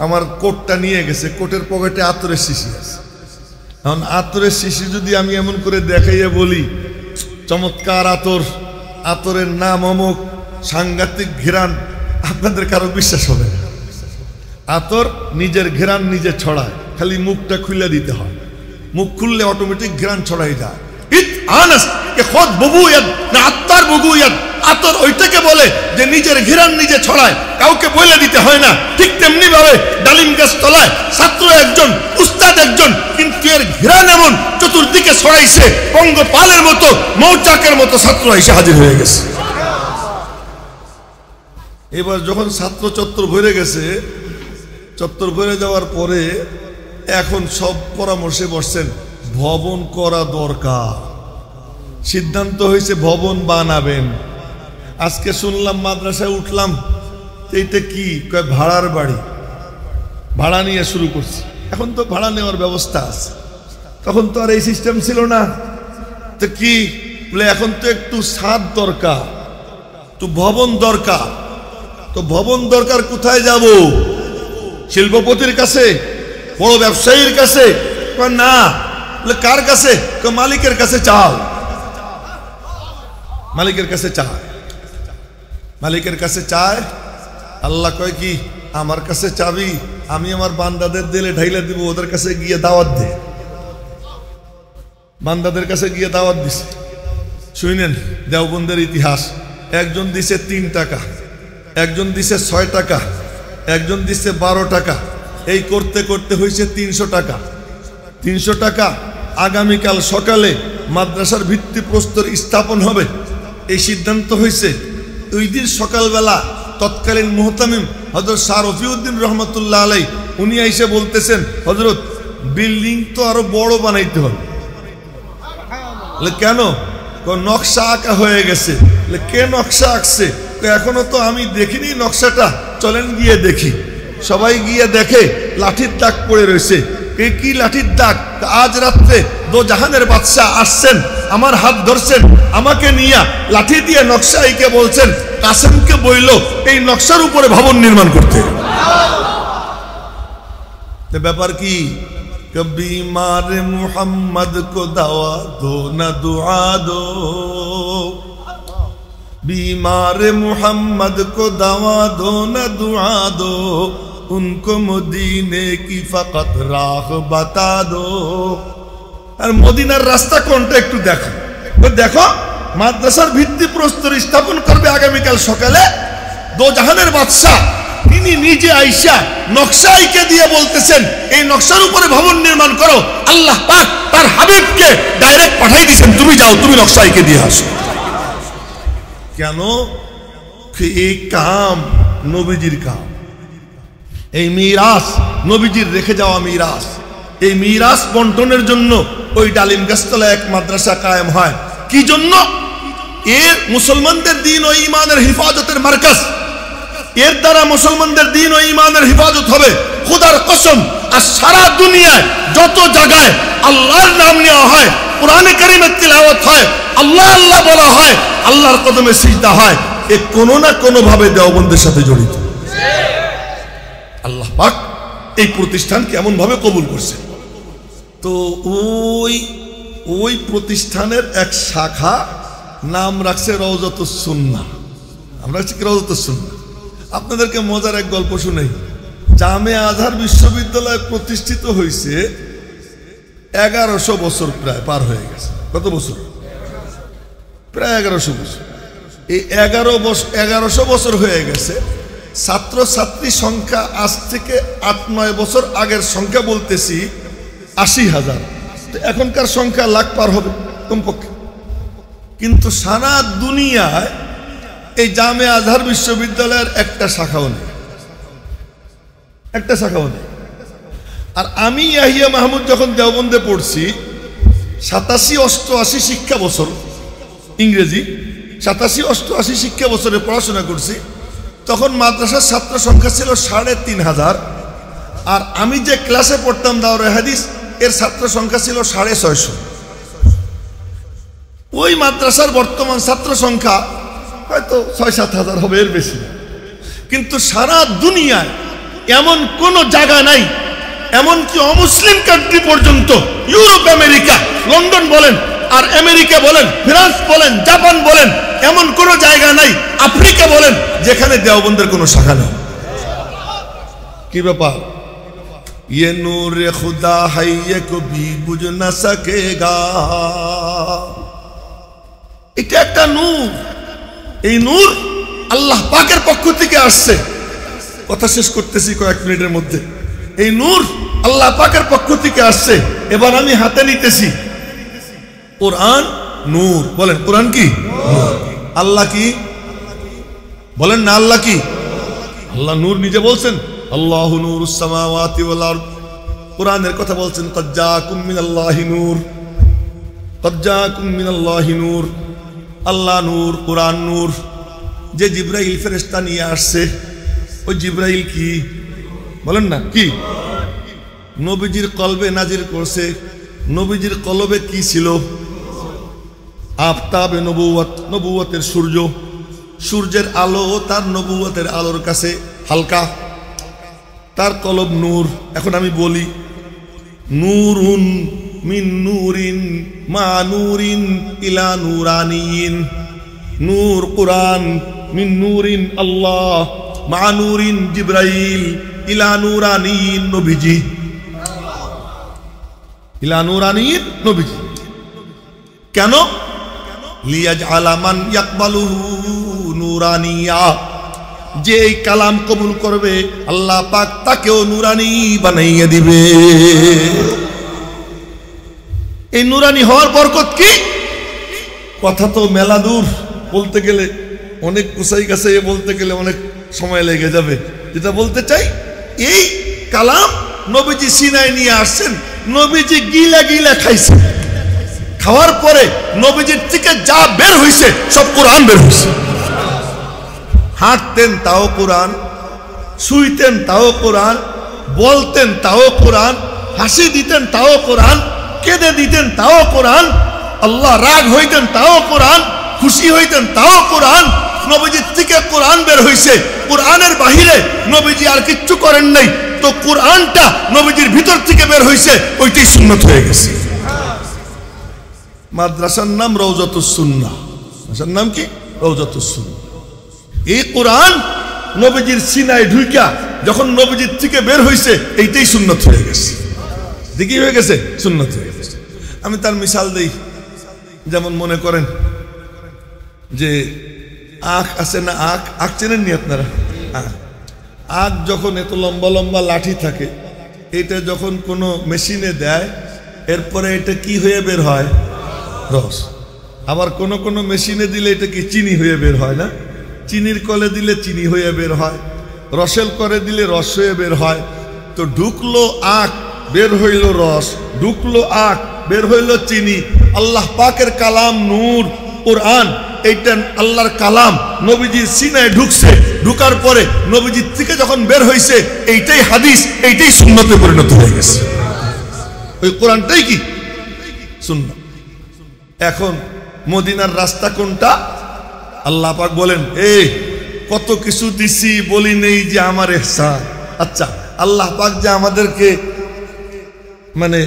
আমার কোটটা নিয়ে গেছে, কোটের পকেটে আতরের শিশি আছে। এখন আতরের শিশি যদি আমি এমন করে দেখাইয়া বলি চমৎকার আতর, আতরের নাম অমুক, সাংঘাতিক ঘেরান, আপনাদের কারো বিশ্বাস হবে না। আতর নিজের ঘেরান নিজে ছড়ায়, খালি মুখটা খুলে দিতে হয়। মুখ খুললে অটোমেটিক ঘেরান ছড়াই যায়। আতর ওইটাকে বলে যে নিজের ঘেরান নিজে ছড়ায়, কাউকে বলে দিতে হয় না। ঠিক তেমনি ভাবে ডালিম গাছ তলায় ছাত্র একজন, উস্তাদ একজন, কিন্তু এর ঘেরান এমন চতুর্দিকে ছড়াইছে, পঙ্গপালের মতো, মৌচাকের মতো ছাত্র এসে হাজির হয়ে গেছে। এবার যখন ছাত্র চত্বর ভরে গেছে, চত্বর ভরে যাওয়ার পরে এখন সব পরামর্শে বসছেন, ভবন করা দরকার। সিদ্ধান্ত হয়েছে ভবন বানাবেন। আজকে শুনলাম মাদ্রাসায় উঠলাম, এইটা কি কয় ভাড়ার বাড়ি, ভাড়া নিয়ে শুরু করছে। এখন তো ভাড়া নেওয়ার ব্যবস্থা আছে, তখন তো আর এই সিস্টেম ছিল না। তো কি বলে, এখন তো একটু ছাদ দরকার, তো ভবন দরকার। তো ভবন দরকার, কোথায় যাব? শিল্পপতির কাছে, বড় ব্যবসায়ীর কাছে? না। কার কাছে? মালিকের কাছে চাও। মালিকের কাছে চায়, মালিকের কাছে চায়। আল্লাহ কয় কি, আমার কাছে চাবি, আমি আমার বান্দাদের দিলে ঢাইলে দিব, ওদের কাছে গিয়ে দাওয়াত দে। বান্দাদের কাছে গিয়ে দাওয়াত দিছে। শুনেন দেওবন্দের ইতিহাস। একজন দিছে 3 টাকা, একজন দিছে 6 টাকা, একজন দিছে 12 টাকা। এই করতে করতে হয়েছে 300 টাকা। 300 টাকা। আগামীকাল সকালে মাদ্রাসার ভিত্তিপ্রস্তর স্থাপন হবে, এই সিদ্ধান্ত হয়েছে। ওই দিন সকালবেলা তৎকালীন মুহতামিম হযরত শাহ রফিউদ্দিন রহমতুল্লাহ আলাই উনি এসে বলতেছেন, হযরত বিল্ডিং তো আরো বড় বানাইতে হবে। কেন? নকশা আঁকা হয়ে গেছে। কে নকশা আঁকছে? এখনো তো আমি দেখিনি নকশাটা, চলেন গিয়ে দেখি। সবাই গিয়ে দেখে লাঠির দাগ পড়ে রয়েছে। কি লাঠির দাগ? আজ রাত্রে দো জাহানের বাদশা আসছেন, আমার হাত ধরছেন, আমাকে নিয়ে লাঠি দিয়ে নকশা এঁকে বলছেন কাসেমকে বইল এই নকশার উপরে ভবন নির্মাণ করতে। ব্যাপার কি? बीमार मुहम्मद को दवा दो न दुआ दो, बीमार मुहम्मद को दवा दो न दुआ दो, उनको मदीने की फकत राह बता दो। और मदीनार रास्ता कोनटा एकटू देखो, तो देखो माद्रासार भित्ति प्रस्तर स्थापन करबे आगामीकाल सकाले दो জাহানের বাদশা তিনি নিজে আইসা নকশা এঁকে দিয়ে বলতেছেন এই নকশার উপরে ভবন নির্মাণ করো। আল্লাহ পাক তার হাবিবকে ডাইরেক্ট পাঠাই দিয়েছেন, তুমি যাও, তুমি নকশা এঁকে দিয়ে আসো। কেন? এই কাম নবীজির কাম, এই মিরাস নবীজির রেখে যাওয়া মিরাস। এই মিরাস বন্টনের জন্য ওই ডালিম গাছতলায় এক মাদ্রাসা কায়েম হয়। কি জন্য? এর মুসলমানদের দ্বীন ও ঈমানের হিফাজতের মার্কাজ, এর দ্বারা মুসলমানদের দ্বীন ও ঈমানের হিফাজত হবে। খোদার কসম, আর সারা দুনিয়ায় যত জায়গায় আল্লাহর নাম নেওয়া হয়, কোরআনে কারীমের তিলাওয়াত হয়, আল্লাহ আল্লাহ বলা হয়, আল্লাহর কদমে সিজদা হয়, এ কোনো না কোনো ভাবে দেওবন্দের সাথে জড়িত। আল্লাহ পাক এই প্রতিষ্ঠানকে এমন ভাবে কবুল করছে। তো ওই প্রতিষ্ঠানের এক শাখা নাম রাখছে রওজাতুস সুন্নাহ। আমরা রাখছি রওজাতুস সুন্নাহ। আপনাদেরকে মজার এক গল্প শুনাই। জামে আজহার বিশ্ববিদ্যালয় প্রতিষ্ঠিত হয়েছে 1100 বছর, প্রায় পার হয়ে গেছে। কত বছর? প্রায় 1100 বছর। এই 1100 বছর হয়ে গেছে। ছাত্র ছাত্রী সংখ্যা আজ থেকে 8-9 বছর আগের সংখ্যা বলতেছি 80,000। তো এখনকার সংখ্যা লাখ পার হবে কমপক্ষে। কিন্তু সারা দুনিয়ায় এই জামে আজহার বিশ্ববিদ্যালয়ের একটা শাখাও নেই, একটা শাখাও নেই। আর আমি ইয়াহিয়া মাহমুদ যখন দেওবন্দে পড়ছি 87-88 শিক্ষা বছর, ইংরেজি 87-88 শিক্ষা বছরে পড়াশোনা করছি, তখন মাদ্রাসার ছাত্র সংখ্যা ছিল 3,500। আর আমি যে ক্লাসে পড়তাম দাওরে হাদিস, এর ছাত্র সংখ্যা ছিল 650। ওই মাদ্রাসার বর্তমান ছাত্র সংখ্যা হয়তো 6-7 হাজার হবে, এর বেশি। কিন্তু সারা দুনিয়ায় এমন কোন জায়গা নাই, এমনকি অমুসলিম কান্ট্রি পর্যন্ত, ইউরোপ, আমেরিকা, লন্ডন বলেন, আর আমেরিকা বলেন, ফ্রান্স বলেন, জাপান বলেন, এমন কোন জায়গা নাই, আফ্রিকা বলেন, যেখানে দেওবন্দের কোনো শাখা নেই। কি ব্যাপার? ये नूर खुदा है ये कभी बुझ न सकेगा। এটা একটা নূর, এই নূর আল্লাহ পাকের পক্ষ থেকে আসছে। কথা শেষ করতেছি কয়েক মিনিটের মধ্যে। এই নূর আল্লাহ পাকের পক্ষ থেকে আসছে। এবার আমি হাতে নিতেছি কোরআন নূর। বলেন কোরআন কি? আল্লাহ কি? বলেন না আল্লাহ কি? আল্লাহ নূর নিজে বলছেন, আল্লাহু নূরুস সামাওয়াতি ওয়াল আরদ। কোরআনের কথা বলছেন, ক্বাদ জাআকুম মিনাল্লাহি নূর, ক্বাদ জাআকুম মিনাল্লাহি নূর। আল্লাহ নূর, কোরআন নূর। যে জিবরাইল ফেরেশতা নিয়ে আসছে, ওই জিবরাইল কি? বলেন না কি? নবীজির কলবে নাজির করছে। নবীজির কলবে কি ছিল? আফতাবে নবুয়ত, নবুয়তের সূর্য। সূর্যের আলো তার নবুয়তের আলোর কাছে হালকা, তার কলব নূর। এখন আমি বলি, নূরুন মিন নূরিন মা নূরিন ইলা নূরানিয়িন। নূর কোরআন, মিন নূরিন আল্লাহ, মা নূরিন জিবরাইল, ইলা নূরানিয়িন নবীজি, ইলা নূরানিয়িন নবীজি। কেন? লিয়াজআলা মান ইয়াকবালুহু নূরানিয়া। যে এই কালাম কবুল করবে আল্লাহ পাক তাকেও নূরানি বানাইয়া দিবে। এই নূরানি হওয়ার বরকত কি? কথা তো মেলা দূর, বলতে গেলে অনেক কুসাই কাছে বলতে গেলে অনেক সময় লেগে যাবে। যেটা বলতে চাই, এই কালাম নবীজি সিনায় নিয়ে আসছেন, নবীজি গিলা গিলা খাইছে। খাওয়ার পরে নবীজির থেকে যা বের হয়েছে সব কোরআন বের হয়েছে। হাঁটতেন তাও কোরআন, শুইতেন তাও কোরআন, বলতেন তাও কোরআন, হাসি দিতেন তাও কোরআন, কেঁদে দিতেন তাও কোরআন, আল্লাহ রাগ হইতেন তাও কোরআন, খুশি হইতেন তাও কোরআন। নবীজির থেকে কোরআন বের হইছে, কোরআনের বাহিরে নবীজি আর কিচ্ছু করেন নাই, তো কোরআনটা নবীজির ভিতর থেকে বের হইছে, ওইটাই সুন্নত হয়ে গেছে। মাদ্রাসার নাম রওজাতুস সুন্নাহ, মাদ্রাসার নাম কি? রওজাতুস সুন্নাহ। এই কোরআন নবীজির সিনায় ঢুইকা যখন নবীজির থেকে বের হইছে, এইটাই সুন্নত হয়ে গেছে। দেখি হয়ে গেছে, সুন্নত হয়ে গেছে। আমি তার মিসাল দেই, যেমন মনে করেন যে আখ আছে না, আখ চেনেন নি আপনারা? আখ যখন এত লম্বা লম্বা লাঠি থাকে, এটা যখন কোনো মেশিনে দেয়, এরপরে এটা কি হয়ে বের হয়? রস। আবার কোনো কোনো মেশিনে দিলে এটা কি চিনি হয়ে বের হয় না? চিনির কলে দিলে চিনি হয়ে বের হয়, রসের করে দিলে রস হয়ে বের হয়। তো ঢুকলো আখ, বের হইল রস, ঢুকলো আখ, বের হইল চিনি। আল্লাহ পাকের কালাম নূর কোরআন, এইটা আল্লাহর কালাম নবীজির সিনায় ঢুকছে, ঢুকার পরে নবীজির থেকে যখন বের হইছে, এইটাই হাদিস, এইটাই সুন্নতে পরিণত হয়ে গেছে। ওই কোরআনটাই কি সুন্নাত। এখন মদিনার রাস্তা কোনটা? আল্লাহ পাক বলেন, কত কিছু দিছি, বলি নেই যে আমার ইহসান। আচ্ছা, আল্লাহ পাক যে আমাদেরকে মানে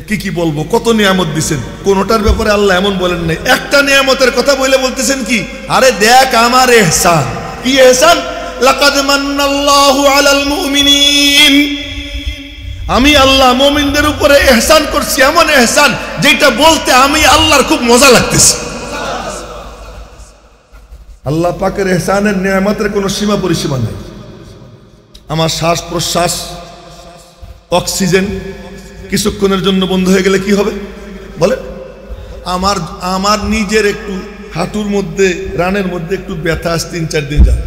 কি বলবো, কত নিয়ামত দিছেন, কোনটার ব্যাপারে আল্লাহ এমন বলেন নাই। একটা নিয়ামতের কথা বলে বলতেছেন কি, আরে দেখ আমার ইহসান। কি ইহসান? লাকাদ মান্নাল্লাহু আলাল মুমিনিন, আমি আল্লাহ মুমিনদের উপরে ইহসান করছি, এমন ইহসান যেটা বলতে আমি আল্লাহর খুব মজা লাগতেছে। আল্লাহ পাকের ইহসানের নিয়ামতের কোনো সীমা পরিসীমা নেই। আমার শ্বাস প্রশ্বাস, অক্সিজেন কিছুক্ষণের জন্য বন্ধ হয়ে গেলে কি হবে বলে? আমার নিজের একটু হাঁটুর মধ্যে, রানের মধ্যে একটু ব্যথা, 3-4 দিন যাবে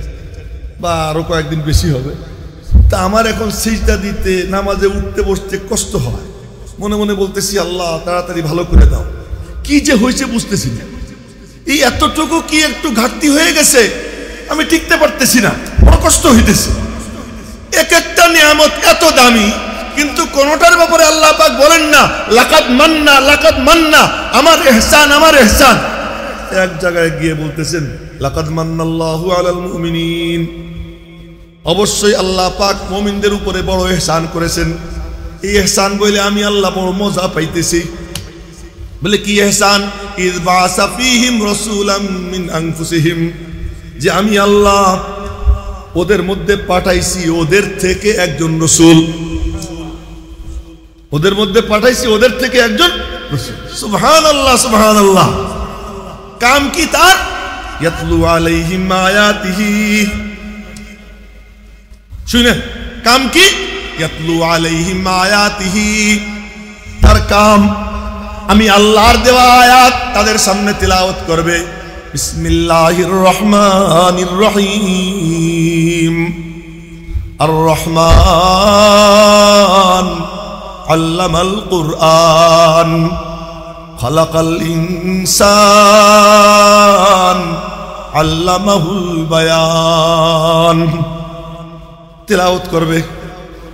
বা আরো কয়েকদিন বেশি হবে। তা আমার এখন সিজদা দিতে, নামাজে উঠতে বসতে কষ্ট হয়। মনে মনে বলতেছি, আল্লাহ তাড়াতাড়ি ভালো করে দাও। কি যে হয়েছে বুঝতেছি না। এই এতটুকু কি একটু ঘাটতি হয়ে গেছে, আমি টিকতে পারতেছি না, বড় কষ্ট হইতেছে। এক একটা নিয়ামত এত দামি, কিন্তু কোনটার ব্যাপারে আল্লাহ পাক বলেন না লাকাদ মান্না, লাকাদ মান্না, আমার ইহসান, আমার ইহসান। এক জায়গায় গিয়ে বলতেছেন লাকাদ মান্নাল্লাহু আলাল মুমিনিন, অবশ্যই আল্লাহ পাক মুমিনদের উপরে বড় ইহসান করেছেন। এই ইহসান বলে আমি আল্লাহ বড় মজা পাইতেছি। বলে কি ইহসান? ইয বাআসা ফীহিম রাসূলাম মিন আনফুসিহিম, যে আমি আল্লাহ ওদের মধ্যে পাঠাইছি ওদের থেকে একজন রাসূল, ওদের মধ্যে পাঠাইছি ওদের থেকে একজন রাসূল। সুবহানাল্লাহ, সুবহানাল্লাহ। কাম কি তার? ইয়াতলু আলাইহিম আয়াতিহি, শুনে কাম কি? ইয়াতলু আলাইহিম আয়াতিহি, তার কাম আমি আল্লাহর দেওয়া আয়াত তাদের সামনে তিলাওয়াত করবে। বিসমিল্লাহির রহমানির রহিম। আর রহমান আল্লামাল কুরআন, খালাকাল ইনসান, আল্লামাহুল বায়ান। তিলাওয়াত করবে।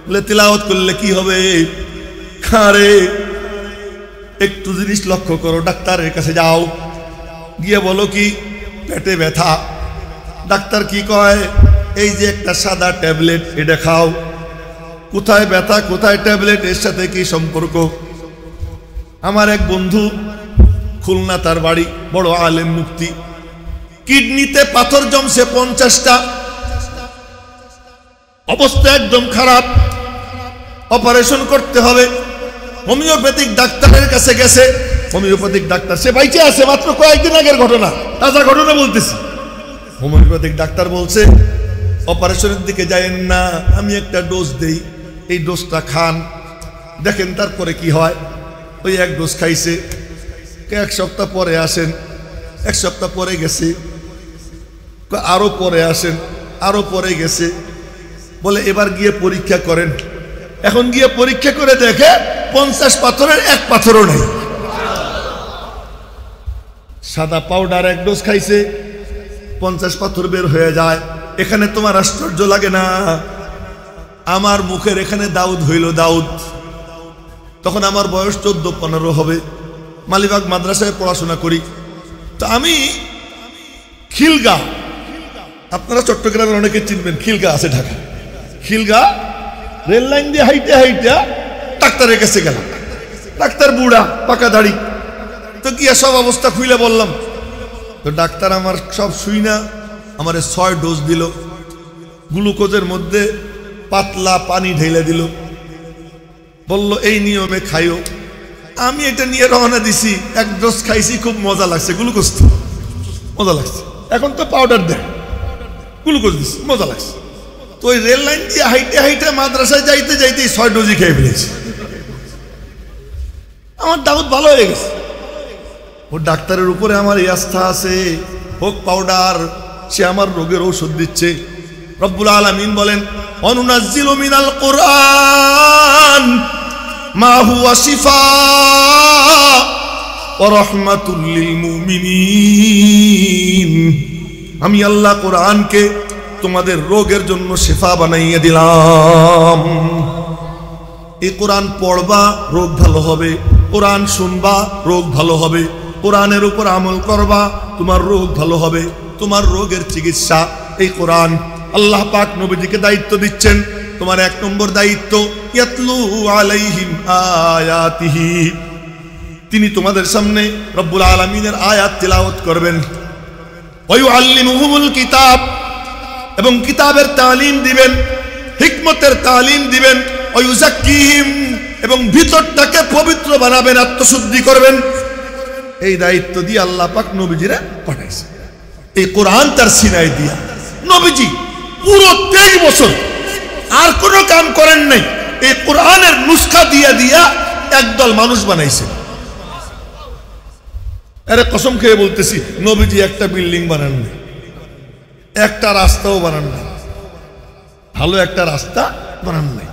বলে তিলাওয়াত করলে কি হবে? খারে একটু জিনিস লক্ষ্য করো, ডাক্তারের কাছে যাও, গিয়ে বলো কি পেটে ব্যথা। ডাক্তার কি কয়? এই যে একটা সাদা ট্যাবলেট, এটা খাও। কোথায় ব্যথা, কোথায় ট্যাবলেট, এর সাথে কি সম্পর্ক? আমার এক বন্ধু খুলনা, তার বাড়ি, বড় আলেম মুফতি, কিডনিতে পাথর জমছে 50টা, অবস্থা একদম খারাপ, অপারেশন করতে হবে। হোমিওপ্যাথিক ডাক্তারের কাছে গেছে। হোমিওপ্যাথিক ডাক্তার, সে বাইচে আছে, মাত্র কয়েকদিন আগের ঘটনা, তাজা ঘটনা বলতেছি। হোমিওপ্যাথিক ডাক্তার বলছে অপারেশনের দিকে যায়েন না, আমি একটা ডোজ দেই, এই ডোজটা খান, দেখেন তারপরে কি হয়। ওই এক ডোজ খাইছে। 1 সপ্তাহ পরে আসেন, 1 সপ্তাহ পরে গেছে, আরো পরে আসেন, আরো পরে গেছে। বলে এবার গিয়ে পরীক্ষা করেন। এখন গিয়ে পরীক্ষা করে দেখে 50 পাথরের 1 পাথরও নেই। সাদা পাউডার 1 ডোজ খাইছে, 50 পাথর বের হয়ে যায়। এখানে তোমার আশ্চর্য লাগে না? আমার মুখের এখানে দাউদ হইল, দাউদ। তখন আমার বয়স 14-15 হবে। মালিবাগ মাদ্রাসায় পড়াশোনা করি। তো আমি খিলগা, আপনারা চট্টগ্রামের অনেকে চিনবেন, খিলগা আছে ঢাকা, খিলগা রেল লাইন দিয়ে হাইটে হাইটা ডাক্তারের কাছে গেলাম। ডাক্তার বুড়া, পাকা দাড়ি। তো কি সব অবস্থা খুইলে বললাম। তো ডাক্তার আমার সব শুই না আমারে 6 ডোজ দিল। গ্লুকোজের মধ্যে পাতলা পানি ঢেলে দিল, বলল এই নিয়মে খাইও। আমি এটা নিয়ে রওনা দিছি। 1 ডোজ খাইছি, খুব মজা লাগছে। গ্লুকোজ তো মজা লাগছে, এখন তো পাউডার দেয়, গ্লুকোজ দিচ্ছে, মজা লাগছে। তো ওই রেল লাইন দিয়ে হাইটে হাইটে মাদ্রাসায় যাইতে যাইতেই 6 ডোজই খেয়ে ফেলেছি। আমার দাউদ ভালো হয়ে গেছে। ও ডাক্তারের উপরে আমার এই আস্থা আছে, হোক পাউডার, সে আমার রোগের ঔষধ দিচ্ছে। রব্বুল আলামিন বলেন, অনুনাজ্জিলু মিনাল কুরআন মা হুয়া শিফাআ ওয়া রাহমাতুল লিল মুমিনিন। আমি আল্লাহ কোরআনকে তোমাদের রোগের জন্য শিফা বানাইয়া দিলাম। এই কোরআন পড়বা, রোগ ভালো হবে। কোরআন শুনবা, রোগ ভালো হবে। কোরআনের উপর আমল করবা, তোমার রোগ ভালো হবে। তোমার রোগের চিকিৎসা এই কোরআন। আল্লাহ পাক নবীজিকে দায়িত্ব দিচ্ছেন, তোমার 1 নম্বর দায়িত্ব ইয়াতলু আলাইহিম আয়াতিহি। তিনি তোমাদের সামনে রব্বুল আলামিনের আয়াত তিলাওয়াত করবেন। ওয়া ইউআল্লিমুহুমুল কিতাব, এবং কিতাবের তালিম দিবেন, হিকমতের তালিম দিবেন। ওয়া ইউযাক্কিহিম, এবং ভিতরটাকে পবিত্র বানাবেন, আত্মশুদ্ধি করবেন। এই দায়িত্ব দিয়ে আল্লাহ পাক নবীজিরা পাঠাইছে। এই কোরআন তার সিনায় দিয়া নবীজি পুরো 23 বছর আর কোনো কাম করেন নাই। এই কোরআনের নুসখা দিয়া দিয়া একদল মানুষ বানাইছে। আরে কসম খেয়ে বলতেছি, নবীজি একটা বিল্ডিং বানান নাই, একটা রাস্তাও বানান নাই, ভালো একটা রাস্তা বানান নাই।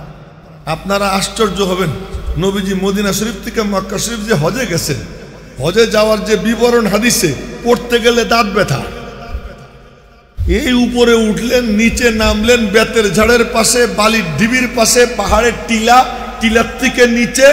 আপনারা আশ্চর্য হবেন, নবীজি মদিনা শরীফ থেকে মক্কা শরীফ যে হজে গেছেন, হজে যাওয়ার যে বিবরণ হাদিসে পড়তে গেলে দাঁত ব্যথা। এই উপরে উঠলেন, নিচে নামলেন, বেতের ঝাড়ের পাশে, বালির ঢিবির পাশে, পাহাড়ের টিলা, টিলার থেকে নিচে,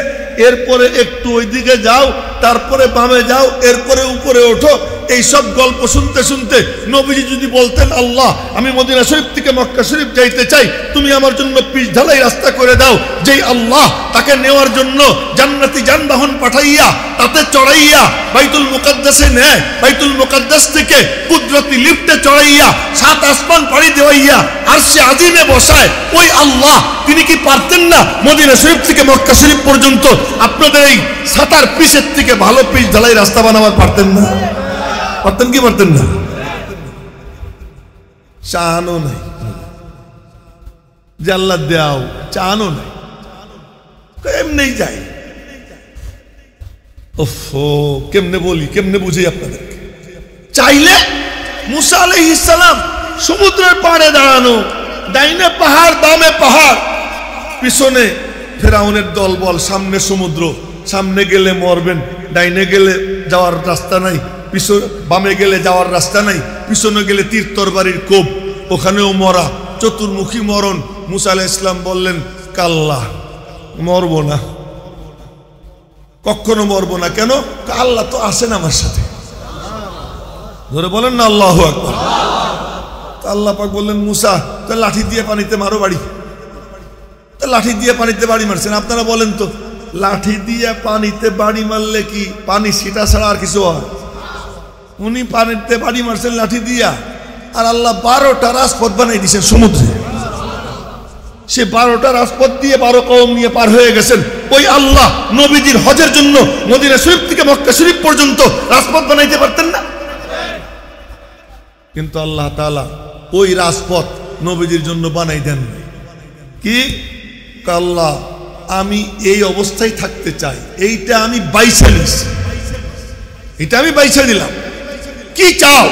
এরপরে একটু ওইদিকে যাও, তারপরে বামে যাও, এরপরে উপরে ওঠো। এই সব গল্প শুনতে শুনতে নবীজি যদি বলতেন, আল্লাহ আমি মদিনা শরীফ থেকে মক্কা শরীফ যাইতে চাই, তুমি আমার জন্য পিচ ঢালাই রাস্তা করে দাও, যেই আল্লাহ তাকে নেওয়ার জন্য জান্নাতি যানবাহন পাঠাইয়া তাতে চড়াইয়া বাইতুল মুকাদ্দাসে নেয়, বাইতুল মুকাদ্দাস থেকে কুদরতি লিফটে চড়াইয়া 7 আসমান পাড়ি দেওয়াইয়া আরশে আজিমে বসায়, ওই আল্লাহ তিনি কি পারতেন না মদিনা শরীফ থেকে মক্কা শরীফ পর্যন্ত আপনাদের এই 7 পিচের থেকে ভালো পিচ ঢালাই রাস্তা বানাবার পারতেন না? পারতেন কি পারতেন না? চানো নাই যে আল্লাহ দেও, চানো নাই, এমনি যাই। ওফো, কেমনে বলি, কেমনে বুঝি আপনাদেরকে। চাইলে মুসা আলাইহিস সালাম সমুদ্রের পাড়ে দাঁড়ানো, ডাইনে পাহাড় বামে পাহাড়, পিছনে ফেরাউনের দলবল, সামনে সমুদ্র। সামনে গেলে মরবেন, ডাইনে গেলে যাওয়ার রাস্তা নাই, বামে গেলে যাওয়ার রাস্তা নাই, পিছনে গেলে তীর তরবারির কোপ, ওখানেও মরা, চতুর্মুখী মরণ। মুসা আলাইহিস সালাম বললেন, কাল্লা, মরবো না, কখনো মরবো না। কেন? আল্লাহ তো আসেন আমার সাথে। ধরে বলেন না আল্লাহু আকবার। আল্লাহ পাক বললেন, মুসা তো লাঠি দিয়ে পানিতে মারো বাড়ি। লাঠি দিয়ে পানিতে বাড়ি মারছেন, আপনারা বলেন তো, লাঠি দিয়ে পানিতে বাড়ি মারলে কি পানি সেটা ছাড়া আর কিছু হয়? উনি পানিতে বাড়ি মারছেন লাঠি দিয়া, আর আল্লাহ 12টা রাজপথ বানাই দিয়েছেন সমুদ্রে। সে 12টা রাজপথ দিয়ে 12 কওম নিয়ে পার হয়ে গেছেন। ওই আল্লাহ নবীজির হজের জন্য মদিনা শরীফ থেকে মক্কা শরীফ পর্যন্ত রাজপথ বানাইতে পারতেন না? কিন্তু আল্লাহ তাআলা ওই রাজপথ নবীজির জন্য বানাই দেন কি? আল্লাহ আমি এই অবস্থায় থাকতে চাই, এইটা আমি বাইছা নিছি, এটা আমি বাইছা দিলাম, কি চাও?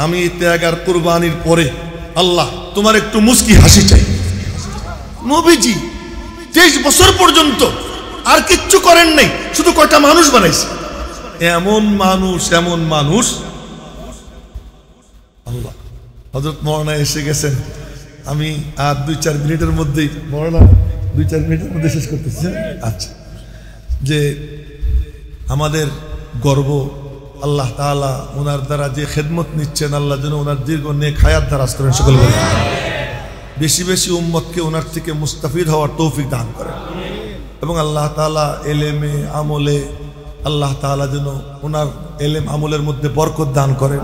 আমি ত্যাগ আর কুরবানির পরে আল্লাহ তোমার একটু মুস্কি হাসি চাই। নবীজি 23 বছর পর্যন্ত আর কিচ্ছু করেন নাই, শুধু কয়টা মানুষ বানাইছে। এমন মানুষ আল্লাহ। হযরত মওলানা এসে গেছেন, আমি আর 2-4 মিনিটের মধ্যেই মওলানা 2-4 মিনিটের মধ্যে শেষ করতেছি। আচ্ছা, যে আমাদের গর্ব আল্লাহ তাআলা ওনার দ্বারা যে খেদমত নিচ্ছেন, আল্লাহ যেন ওনার দীর্ঘ নেক হায়াত দারাজ করেন সকল বলে। বেশি বেশি উম্মতকে ওনার থেকে মুস্তাফিদ হওয়ার তৌফিক দান করেন এবং আল্লাহ তাআলা এলেমে আমলে আল্লাহ তাআলা যেন ওনার এলেম আমলের মধ্যে বরকত দান করেন,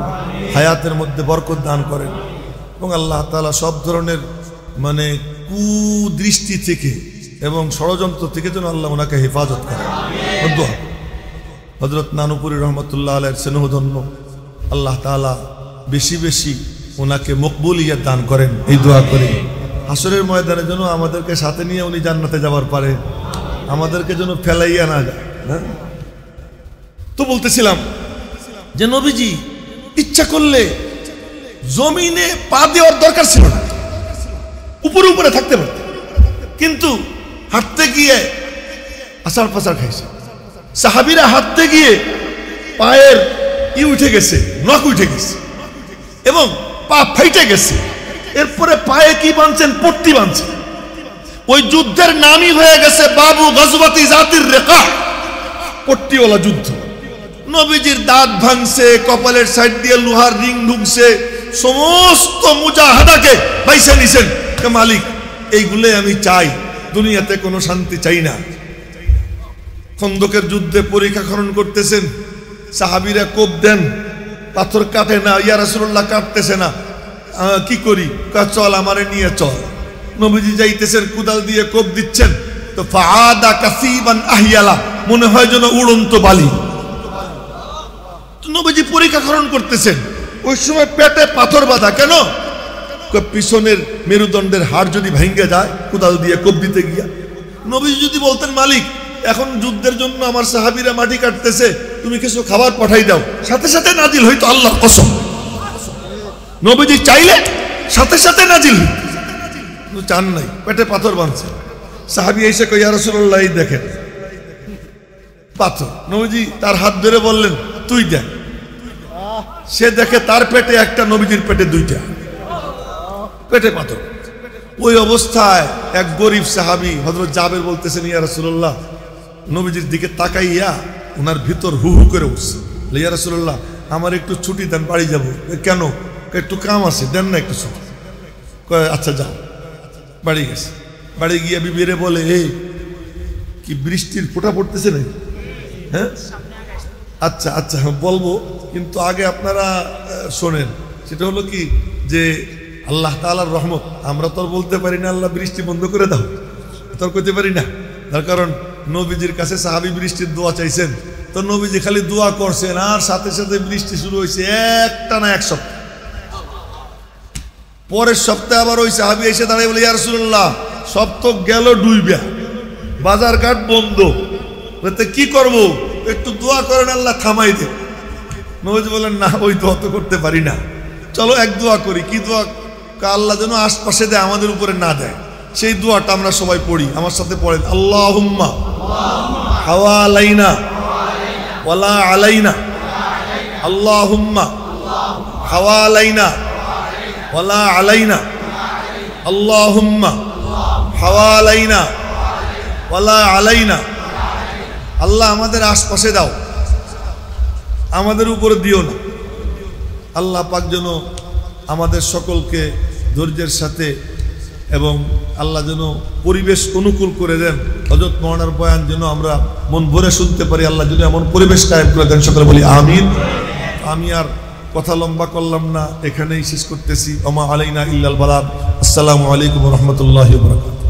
হায়াতের মধ্যে বরকত দান করেন এবং আল্লাহ তাআলা সব ধরনের মানে কুদৃষ্টি থেকে এবং ষড়যন্ত্র থেকে যেন আল্লাহ ওনাকে হেফাজত করেন। হযরত নানুপুরী রহমতুল্লাহ আলাইহির স্নেহধন্য আল্লাহ তাআলা বেশি বেশি ওনাকে মকবুলিয়ত দান করেন, এই দোয়া করি। হাসরের ময়দানে যেন আমাদেরকে সাথে নিয়ে উনি জান্নাতে যাবার পারে, আমাদেরকে যেন ফেলাইয়া না যায়। তো বলতেছিলাম যে নবীজি ইচ্ছা করলে জমিনে পা দেওয়ার দরকার ছিল না, উপরে উপরে থাকতে পারত, কিন্তু হাঁটতে গিয়ে আসার পাচার খাইছে। সাহাবীরা হাঁটতে গিয়ে পায়ের উঠে গেছে, নখ উঠে গেছে এবং পা ফাইটে গেছে। এরপরে পায়ে কি বাঁধছেন? পট্টি বাঁধছেন। ওই যুদ্ধের নামই হয়ে গেছে বাবু গজওয়াতি জাতির রিকাহ, পট্টিওয়ালা যুদ্ধ। নবীজির দাঁত ভাঙছে, কপালের সাইড দিয়ে লোহার রিং ঢুকছে, সমস্ত মুজাহাদাকে বাইসা নিছেন। মালিক, এইগুলো আমি চাই, দুনিয়াতে কোনো শান্তি চাই না। খন্দকের যুদ্ধে পরীক্ষা খনন করতেছেন, সাহাবীরা কোপ দেন, পাথর কাটে না, ইয়া রাসূলুল্লাহ কাটতেছে না, কি করি? চল আমারে নিয়ে চল। নবীজি যাইতেছেন, কুদাল দিয়ে কোপ দিচ্ছেন, তো ফাআদা কাসিবান আহিয়ালা, মনে হয় যেন উড়ন্ত বালি। নবীজি পরীক্ষা খনন করতেছেন, ওই সময় পেটে পাথর বাঁধা। কেন? পিছনের মেরুদণ্ডের হাড় যদি ভেঙে যায় কুদাল দিয়ে কোপ দিতে গিয়া। নবীজি যদি বলতেন, মালিক এখন যুদ্ধের জন্য আমার সাহাবীরা মাটি কাটতেছে, তুমি কিছু খাবার পাঠাই দাও, সাথে সাথে নাজিল হইতো আল্লাহর কসম। নবীজি চাইলে সাথে সাথে নাজিল, চান নাই, পেটে পাথর বাঁধছে। সাহাবী এসে কই, ইয়া রাসূলুল্লাহ এই দেখেন পাথর। নবীজি তার হাত ধরে বললেন, তুই দেখ। সে দেখে তার পেটে একটা, নবীজির পেটে 2টা, পেটে পাথর। ওই অবস্থায় এক গরিব সাহাবী হযরত জাবের বলতেছেন, ইয়া রাসূলুল্লাহ, নবীজির দিকে তাকাইয়া ওনার ভিতর হু হু করে উঠছে, ইয়া রাসূলুল্লাহ আমার একটু ছুটি দেন, বাড়ি যাব। কেন? একটু কাম আছে, দেন না একটু ছুটি। আচ্ছা যাও। বাড়ি গেছে। বাড়ি গিয়ে বিবিরে বলে, এই কি বৃষ্টির ফোঁটা পড়তেছে না? হ্যাঁ, আচ্ছা আচ্ছা বলবো, কিন্তু আগে আপনারা শোনেন। সেটা হলো কি যে আল্লাহ তাআলার রহমত, আমরা তো বলতে পারি না আল্লাহ বৃষ্টি বন্ধ করে দাও, তোর করতে পারি না। তার কারণ নবীজির কাছে সাহাবী বৃষ্টির দোয়া চাইছেন, তো নবীজি খালি দোয়া করছেন আর সাথে সাথে বৃষ্টি শুরু হয়েছে, একটা না এক সপ্তাহ। পরের সপ্তাহে আবার ওই সাহাবী এসে দাঁড়িয়ে বলে, ইয়া রাসূলুল্লাহ সব তো গেল ডুইবা, বাজার ঘাট বন্ধ, কি করব? একটু দোয়া করেন আল্লাহ থামাই দে। নবীজি বলেন, না ওই দোয়া তো করতে পারি না, চলো এক দোয়া করি। কি দোয়া? আল্লাহ যেন আশপাশে দেয়, আমাদের উপরে না দেয়। সেই দোয়াটা আমরা সবাই পড়ি, আমার সাথে পড়েন, আল্লাহুম্মা হাওয়ালাইনা ওয়ালা আলাইনা, আল্লাহুম্মা হাওয়ালাইনা ওয়ালা আলাইনা, আল্লাহুম্মা হাওয়ালাইনা ওয়ালা আলাইনা। আল্লাহ আমাদের আশপাশে দাও, আমাদের উপরে দিও না। আল্লাহ পাক যেন আমাদের সকলকে ধৈর্যের সাথে এবং আল্লাহ যেন পরিবেশ অনুকূল করে দেন। হযরত মাওলানার বয়ান যেন আমরা মন ভরে শুনতে পারি, আল্লাহ যেন এমন পরিবেশ কায়েম করে দেন। সকলে বলি আমিন। আমি আর কথা লম্বা করলাম না, এখানেই শেষ করতেছি। ওমা আলাইনা ইল্লাল বালাগ। আসসালামু আলাইকুম ওয়া রাহমাতুল্লাহি ওয়া বারাকাতুহু।